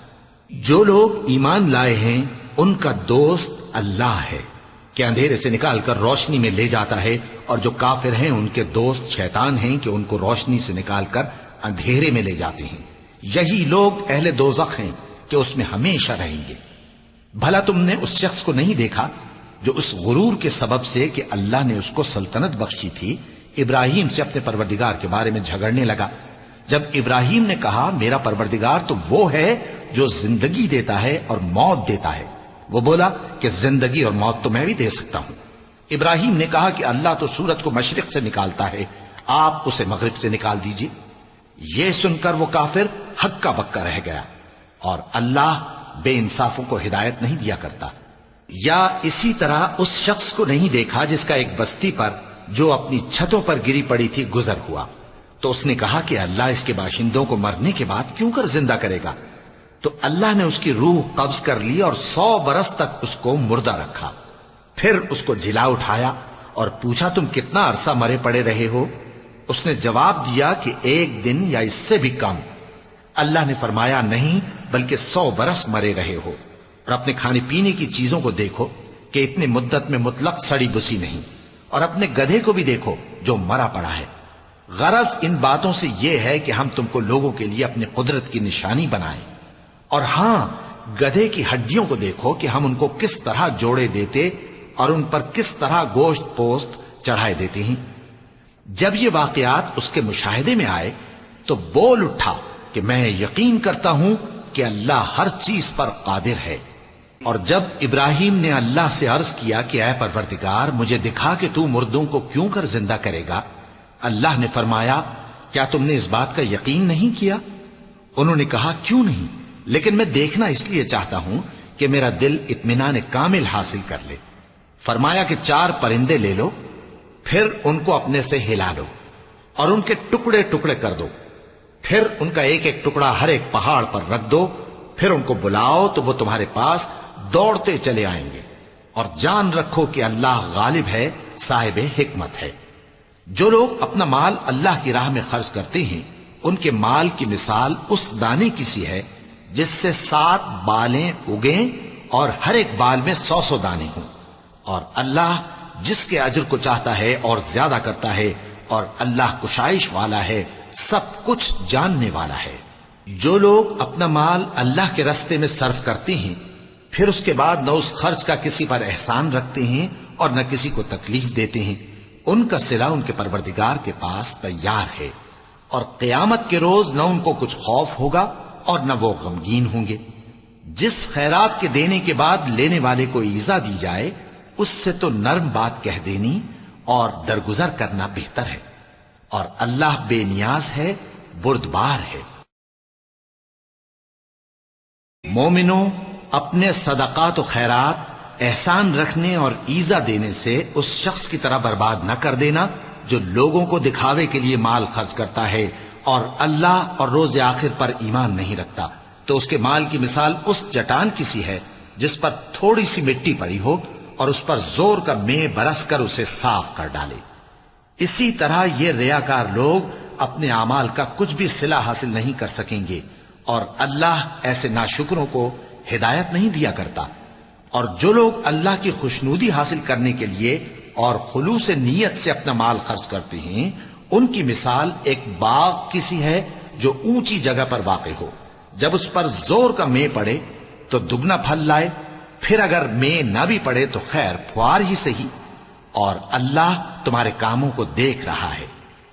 جو لوگ ایمان لائے ہیں ان کا دوست اللہ ہے کہ اندھیرے سے نکال کر روشنی میں لے جاتا ہے، اور جو کافر ہیں ان کے دوست شیطان ہیں کہ ان کو روشنی سے نکال کر اندھیرے میں لے جاتے ہیں۔ یہی لوگ اہل دوزخ ہیں کہ اس میں ہمیشہ رہیں گے۔ بھلا تم نے اس شخص کو نہیں دیکھا جو اس غرور کے سبب سے کہ اللہ نے اس کو سلطنت بخشی تھی، ابراہیم سے اپنے پروردگار کے بارے میں جھگڑنے لگا؟ جب ابراہیم نے کہا میرا پروردگار تو وہ ہے جو زندگی دیتا ہے اور موت دیتا ہے، وہ بولا کہ زندگی اور موت تو میں بھی دے سکتا ہوں۔ ابراہیم نے کہا کہ اللہ تو سورج کو مشرق سے نکالتا ہے، آپ اسے مغرب سے نکال دیجئے۔ یہ سن کر وہ کافر ہکا بکا رہ گیا، اور اللہ بے انصافوں کو ہدایت نہیں دیا کرتا۔ یا اسی طرح اس شخص کو نہیں دیکھا جس کا ایک بستی پر جو اپنی چھتوں پر گری پڑی تھی گزر ہوا، تو اس نے کہا کہ اللہ اس کے باشندوں کو مرنے کے بعد کیوں کر زندہ کرے گا؟ تو اللہ نے اس کی روح قبض کر لی اور 100 برس تک اس کو مردہ رکھا۔ پھر اس کو جلا اٹھایا اور پوچھا تم کتنا عرصہ مرے پڑے رہے ہو؟ اس نے جواب دیا کہ 1 دن یا اس سے بھی کم۔ اللہ نے فرمایا نہیں بلکہ 100 برس مرے رہے ہو، اور اپنے کھانے پینے کی چیزوں کو دیکھو کہ اتنی مدت میں مطلق سڑی بسی نہیں، اور اپنے گدھے کو بھی دیکھو جو مرا پڑا ہے۔ غرض ان باتوں سے یہ ہے کہ ہم تم کو لوگوں کے لیے اپنی قدرت کی نشانی بنائیں، اور ہاں گدھے کی ہڈیوں کو دیکھو کہ ہم ان کو کس طرح جوڑے دیتے اور ان پر کس طرح گوشت پوست چڑھائے دیتے ہیں۔ جب یہ واقعات اس کے مشاہدے میں آئے تو بول اٹھا کہ میں یقین کرتا ہوں کہ اللہ ہر چیز پر قادر ہے۔ اور جب ابراہیم نے اللہ سے عرض کیا کہ اے پروردگار مجھے دکھا کہ تو مردوں کو کیوں کر زندہ کرے گا، اللہ نے فرمایا کیا تم نے اس بات کا یقین نہیں کیا؟ انہوں نے کہا کیوں نہیں، لیکن میں دیکھنا اس لیے چاہتا ہوں کہ میرا دل اطمینان کامل حاصل کر لے۔ فرمایا کہ 4 پرندے لے لو، پھر ان کو اپنے سے ہلا لو اور ان کے ٹکڑے ٹکڑے کر دو، پھر ان کا ایک ایک ٹکڑا ہر ایک پہاڑ پر رکھ دو، پھر ان کو بلاؤ تو وہ تمہارے پاس دوڑتے چلے آئیں گے، اور جان رکھو کہ اللہ غالب ہے، صاحب حکمت ہے۔ جو لوگ اپنا مال اللہ کی راہ میں خرچ کرتے ہیں ان کے مال کی مثال اس دانے کی سی ہے جس سے 7 بالیں اگیں اور ہر ایک بال میں 100 دانے ہوں، اور اللہ جس کے اجر کو چاہتا ہے اور زیادہ کرتا ہے، اور اللہ کشائش والا ہے، سب کچھ جاننے والا ہے۔ جو لوگ اپنا مال اللہ کے راستے میں صرف کرتے ہیں پھر اس کے بعد نہ اس خرچ کا کسی پر احسان رکھتے ہیں اور نہ کسی کو تکلیف دیتے ہیں، ان کا صلہ ان کے پروردگار کے پاس تیار ہے، اور قیامت کے روز نہ ان کو کچھ خوف ہوگا اور نہ وہ غمگین ہوں گے۔ جس خیرات کے دینے کے بعد لینے والے کو ایذا دی جائے اس سے تو نرم بات کہہ دینی اور درگزر کرنا بہتر ہے، اور اللہ بے نیاز ہے، بردبار ہے۔ مومنوں، اپنے صدقات و خیرات احسان رکھنے اور ایذا دینے سے اس شخص کی طرح برباد نہ کر دینا جو لوگوں کو دکھاوے کے لیے مال خرچ کرتا ہے اور اللہ اور روز آخر پر ایمان نہیں رکھتا، تو اس کے مال کی مثال اس چٹان کی سی ہے جس پر تھوڑی سی مٹی پڑی ہو اور اس پر زور کا مے برس کر اسے صاف کر ڈالے۔ اسی طرح یہ ریاکار لوگ اپنے اعمال کا کچھ بھی صلہ حاصل نہیں کر سکیں گے، اور اللہ ایسے ناشکروں کو ہدایت نہیں دیا کرتا۔ اور جو لوگ اللہ کی خوشنودی حاصل کرنے کے لیے اور خلوص نیت سے اپنا مال خرچ کرتے ہیں ان کی مثال ایک باغ کی سی ہے جو اونچی جگہ پر واقع ہو، جب اس پر زور کا مے پڑے تو دگنا پھل لائے، پھر اگر مے نہ بھی پڑے تو خیر پھوار ہی صحیح، اور اللہ تمہارے کاموں کو دیکھ رہا ہے۔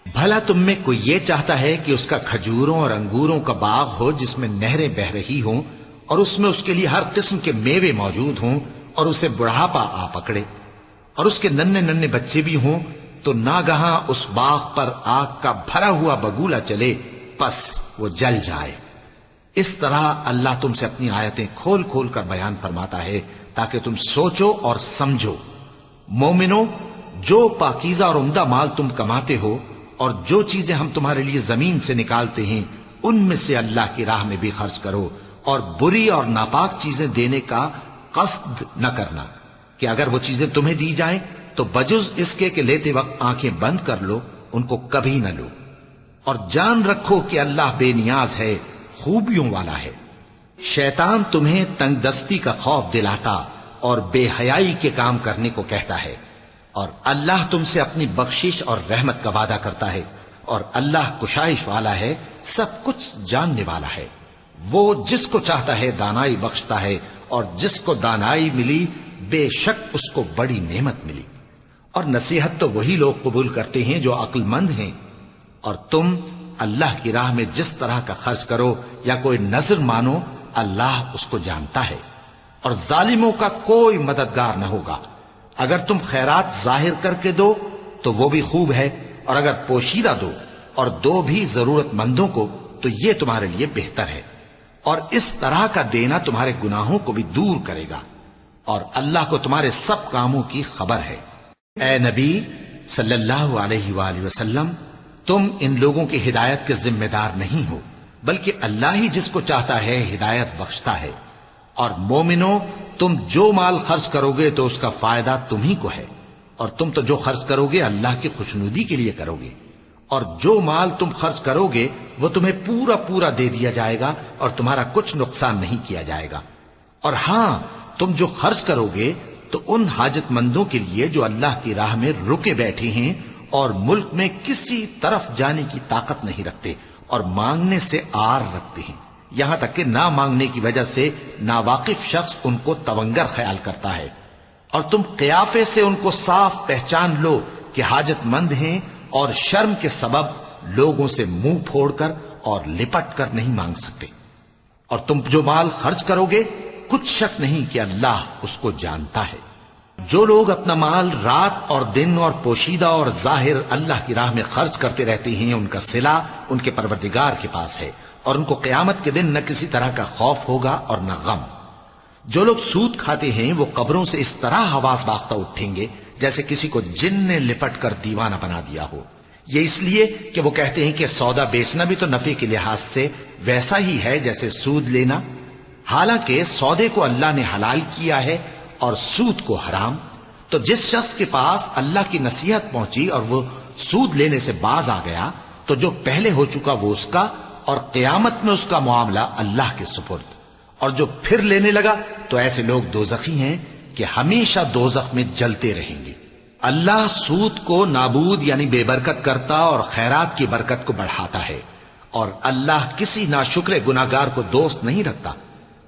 بھلا تم میں کوئی یہ چاہتا ہے کہ اس کا کھجوروں اور انگوروں کا باغ ہو جس میں نہریں بہ رہی ہوں اور اس میں اس کے لیے ہر قسم کے میوے موجود ہوں، اور اسے بڑھاپا آ پکڑے اور اس کے ننھے ننھے بچے بھی ہوں، تو ناگہاں اس باغ پر آگ کا بھرا ہوا بگولا چلے، پس وہ جل جائے۔ اس طرح اللہ تم سے اپنی آیتیں کھول کھول کر بیان فرماتا ہے تاکہ تم سوچو اور سمجھو۔ مومنوں، جو پاکیزہ اور عمدہ مال تم کماتے ہو اور جو چیزیں ہم تمہارے لیے زمین سے نکالتے ہیں ان میں سے اللہ کی راہ میں بھی خرچ کرو، اور بری اور ناپاک چیزیں دینے کا قصد نہ کرنا کہ اگر وہ چیزیں تمہیں دی جائیں تو بجز اس کے کہ لیتے وقت آنکھیں بند کر لو، ان کو کبھی نہ لو۔ اور جان رکھو کہ اللہ بے نیاز ہے، خوبیوں والا ہے۔ شیطان تمہیں تنگ دستی کا خوف دلاتا اور بے حیائی کے کام کرنے کو کہتا ہے، اور اللہ تم سے اپنی بخشش اور رحمت کا وعدہ کرتا ہے، اور اللہ کشائش والا ہے، سب کچھ جاننے والا ہے۔ وہ جس کو چاہتا ہے دانائی بخشتا ہے، اور جس کو دانائی ملی بے شک اس کو بڑی نعمت ملی۔ اور نصیحت تو وہی لوگ قبول کرتے ہیں جو عقل مند ہیں۔ اور تم اللہ کی راہ میں جس طرح کا خرچ کرو یا کوئی نذر مانو، اللہ اس کو جانتا ہے، اور ظالموں کا کوئی مددگار نہ ہوگا۔ اگر تم خیرات ظاہر کر کے دو تو وہ بھی خوب ہے، اور اگر پوشیدہ دو اور دو بھی ضرورت مندوں کو تو یہ تمہارے لیے بہتر ہے، اور اس طرح کا دینا تمہارے گناہوں کو بھی دور کرے گا، اور اللہ کو تمہارے سب کاموں کی خبر ہے۔ اے نبی صلی اللہ علیہ وآلہ وسلم، تم ان لوگوں کی ہدایت کے ذمہ دار نہیں ہو، بلکہ اللہ ہی جس کو چاہتا ہے ہدایت بخشتا ہے۔ اور مومنو، تم جو مال خرچ کرو گے تو اس کا فائدہ تمہیں کو ہے، اور تم تو جو خرچ کرو گے اللہ کی خوشنودی کے لیے کرو گے، اور جو مال تم خرچ کرو گے وہ تمہیں پورا پورا دے دیا جائے گا، اور تمہارا کچھ نقصان نہیں کیا جائے گا۔ اور ہاں، تم جو خرچ کرو گے تو ان حاجت مندوں کے لیے جو اللہ کی راہ میں رکے بیٹھے ہیں اور ملک میں کسی طرف جانے کی طاقت نہیں رکھتے اور مانگنے سے آر رکھتے ہیں، یہاں تک کہ نہ مانگنے کی وجہ سے ناواقف شخص ان کو تونگر خیال کرتا ہے، اور تم قیافے سے ان کو صاف پہچان لو کہ حاجت مند ہیں، اور شرم کے سبب لوگوں سے منہ پھوڑ کر اور لپٹ کر نہیں مانگ سکتے۔ اور تم جو مال خرچ کرو گے کچھ شک نہیں کہ اللہ اس کو جانتا ہے۔ جو لوگ اپنا مال رات اور دن اور پوشیدہ اور ظاہر اللہ کی راہ میں خرچ کرتے رہتے ہیں، ان کا صلہ ان کے پروردگار کے پاس ہے، اور ان کو قیامت کے دن نہ کسی طرح کا خوف ہوگا اور نہ غم۔ جو لوگ سود کھاتے ہیں وہ قبروں سے اس طرح حواس باختہ اٹھیں گے جیسے کسی کو جن نے لپٹ کر دیوانہ بنا دیا ہو، یہ اس لیے کہ وہ کہتے ہیں کہ سودا بیچنا بھی تو نفع کے لحاظ سے ویسا ہی ہے جیسے سود لینا، حالانکہ سودے کو اللہ نے حلال کیا ہے اور سود کو حرام۔ تو جس شخص کے پاس اللہ کی نصیحت پہنچی اور وہ سود لینے سے باز آ گیا تو جو پہلے ہو چکا وہ اس کا، اور قیامت میں اس کا معاملہ اللہ کے سپرد۔ اور جو پھر لینے لگا تو ایسے لوگ دوزخی ہیں کہ ہمیشہ دوزخ میں جلتے رہیں گے۔ اللہ سود کو نابود یعنی بے برکت کرتا اور خیرات کی برکت کو بڑھاتا ہے، اور اللہ کسی ناشکر گناہگار کو دوست نہیں رکھتا۔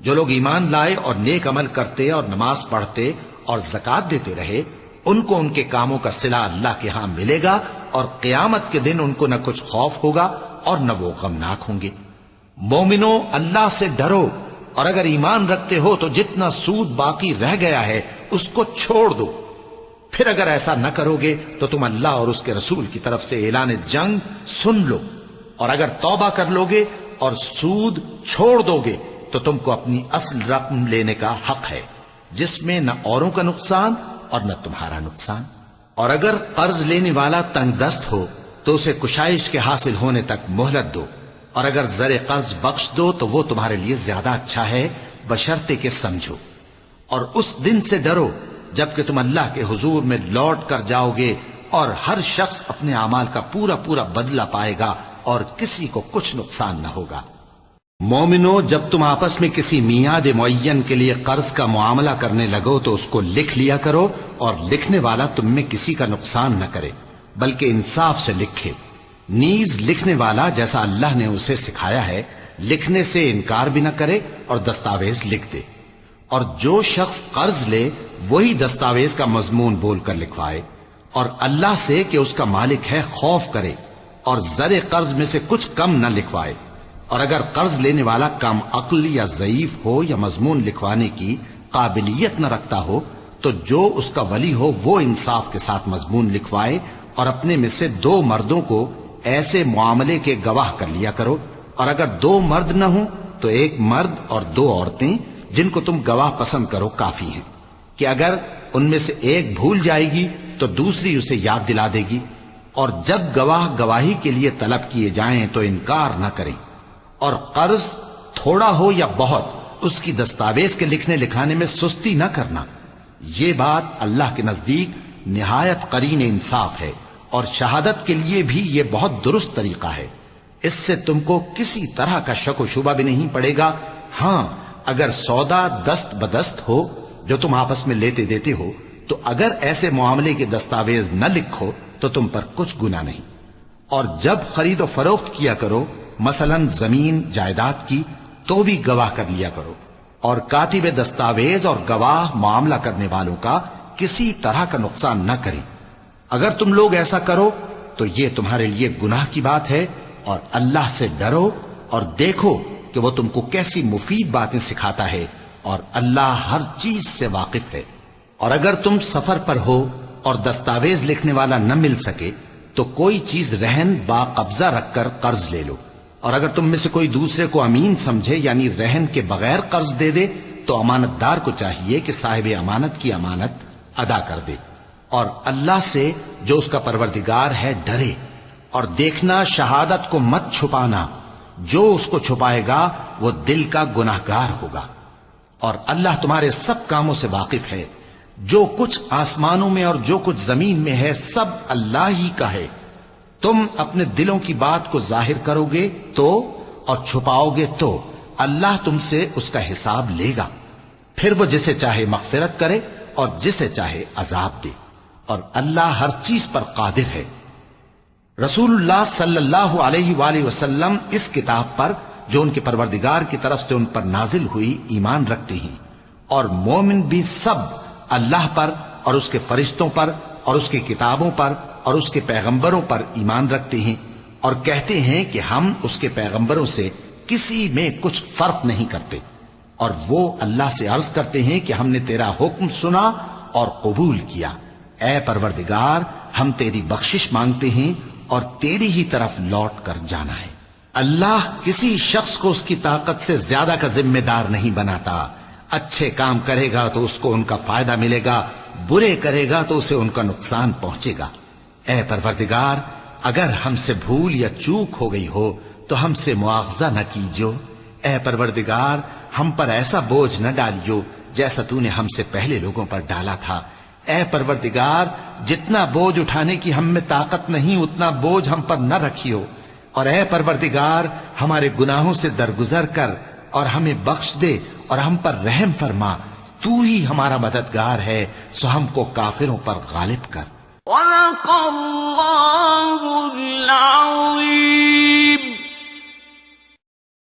جو لوگ ایمان لائے اور نیک عمل کرتے اور نماز پڑھتے اور زکوٰۃ دیتے رہے، ان کو ان کے کاموں کا صلہ اللہ کے ہاں ملے گا، اور قیامت کے دن ان کو نہ کچھ خوف ہوگا اور نہ وہ غمناک ہوں گے۔ مومنو، اللہ سے ڈرو، اور اگر ایمان رکھتے ہو تو جتنا سود باقی رہ گیا ہے اس کو چھوڑ دو۔ پھر اگر ایسا نہ کرو گے تو تم اللہ اور اس کے رسول کی طرف سے اعلان جنگ سن لو، اور اگر توبہ کر لو گے اور سود چھوڑ دو گے تو تم کو اپنی اصل رقم لینے کا حق ہے، جس میں نہ اوروں کا نقصان اور نہ تمہارا نقصان۔ اور اگر قرض لینے والا تنگ دست ہو تو اسے کشائش کے حاصل ہونے تک مہلت دو، اور اگر زر قرض بخش دو تو وہ تمہارے لیے زیادہ اچھا ہے، بشرطے کہ سمجھو۔ اور اس دن سے ڈرو جبکہ تم اللہ کے حضور میں لوٹ کر جاؤ گے، اور ہر شخص اپنے اعمال کا پورا پورا بدلہ پائے گا، اور کسی کو کچھ نقصان نہ ہوگا۔ مومنو، جب تم آپس میں کسی میعاد معین کے لیے قرض کا معاملہ کرنے لگو تو اس کو لکھ لیا کرو، اور لکھنے والا تم میں کسی کا نقصان نہ کرے بلکہ انصاف سے لکھے۔ نیز لکھنے والا جیسا اللہ نے اسے سکھایا ہے لکھنے سے انکار بھی نہ کرے اور دستاویز لکھ دے، اور جو شخص قرض لے وہی دستاویز کا مضمون بول کر لکھوائے، اور اللہ سے کہ اس کا مالک ہے خوف کرے، اور زر قرض میں سے کچھ کم نہ لکھوائے۔ اور اگر قرض لینے والا کم عقل یا ضعیف ہو یا مضمون لکھوانے کی قابلیت نہ رکھتا ہو تو جو اس کا ولی ہو وہ انصاف کے ساتھ مضمون لکھوائے، اور اپنے میں سے 2 مردوں کو ایسے معاملے کے گواہ کر لیا کرو، اور اگر 2 مرد نہ ہوں تو 1 مرد اور 2 عورتیں جن کو تم گواہ پسند کرو کافی ہیں، کہ اگر ان میں سے ایک بھول جائے گی تو دوسری اسے یاد دلا دے گی، اور جب گواہ گواہی کے لیے طلب کیے جائیں تو انکار نہ کریں، اور قرض تھوڑا ہو یا بہت اس کی دستاویز کے لکھنے لکھانے میں سستی نہ کرنا. یہ بات اللہ کے نزدیک نہایت قرین انصاف ہے اور شہادت کے لیے بھی یہ بہت درست طریقہ ہے. اس سے تم کو کسی طرح کا شک و شبہ بھی نہیں پڑے گا. ہاں اگر سودا دست بدست ہو جو تم آپس میں لیتے دیتے ہو تو اگر ایسے معاملے کے دستاویز نہ لکھو تو تم پر کچھ گناہ نہیں. اور جب خرید و فروخت کیا کرو مثلا زمین جائیداد کی تو بھی گواہ کر لیا کرو. اور کاتب دستاویز اور گواہ معاملہ کرنے والوں کا کسی طرح کا نقصان نہ کریں. اگر تم لوگ ایسا کرو تو یہ تمہارے لیے گناہ کی بات ہے. اور اللہ سے ڈرو اور دیکھو کہ وہ تم کو کیسی مفید باتیں سکھاتا ہے اور اللہ ہر چیز سے واقف ہے. اور اگر تم سفر پر ہو اور دستاویز لکھنے والا نہ مل سکے تو کوئی چیز رہن با قبضہ رکھ کر قرض لے لو. اور اگر تم میں سے کوئی دوسرے کو امین سمجھے یعنی رہن کے بغیر قرض دے دے تو امانت دار کو چاہیے کہ صاحب امانت کی امانت ادا کر دے. اور اللہ سے جو اس کا پروردگار ہے ڈرے. اور دیکھنا شہادت کو مت چھپانا. جو اس کو چھپائے گا وہ دل کا گناہ گار ہوگا. اور اللہ تمہارے سب کاموں سے واقف ہے. جو کچھ آسمانوں میں اور جو کچھ زمین میں ہے سب اللہ ہی کا ہے. تم اپنے دلوں کی بات کو ظاہر کرو گے تو اور چھپاؤ گے تو اللہ تم سے اس کا حساب لے گا. پھر وہ جسے چاہے مغفرت کرے اور جسے چاہے عذاب دے. اور اللہ ہر چیز پر قادر ہے. رسول اللہ صلی اللہ علیہ وآلہ وسلم اس کتاب پر جو ان کے پروردگار کی طرف سے ان پر نازل ہوئی ایمان رکھتے ہیں. اور مومن بھی سب اللہ پر اور اس کے فرشتوں پر اور اس کی کتابوں پر اور اس کے پیغمبروں پر ایمان رکھتے ہیں اور کہتے ہیں کہ ہم اس کے پیغمبروں سے کسی میں کچھ فرق نہیں کرتے. اور وہ اللہ سے عرض کرتے ہیں کہ ہم نے تیرا حکم سنا اور قبول کیا. اے پروردگار ہم تیری بخشش مانگتے ہیں اور تیری ہی طرف لوٹ کر جانا ہے. اللہ کسی شخص کو اس کی طاقت سے زیادہ کا ذمہ دار نہیں بناتا. اچھے کام کرے گا تو اس کو ان کا فائدہ ملے گا, برے کرے گا تو اسے ان کا نقصان پہنچے گا. اے پروردگار اگر ہم سے بھول یا چوک ہو گئی ہو تو ہم سے مواخذہ نہ کیجو. اے پروردگار ہم پر ایسا بوجھ نہ ڈالیو جیسا تو نے ہم سے پہلے لوگوں پر ڈالا تھا. اے پروردگار جتنا بوجھ اٹھانے کی ہم میں طاقت نہیں اتنا بوجھ ہم پر نہ رکھیو. اور اے پروردگار ہمارے گناہوں سے درگزر کر اور ہمیں بخش دے اور ہم پر رحم فرما. تو ہی ہمارا مددگار ہے سو ہم کو کافروں پر غالب کر. وَلَقَ اللَّهُ الْعَظِيمُ.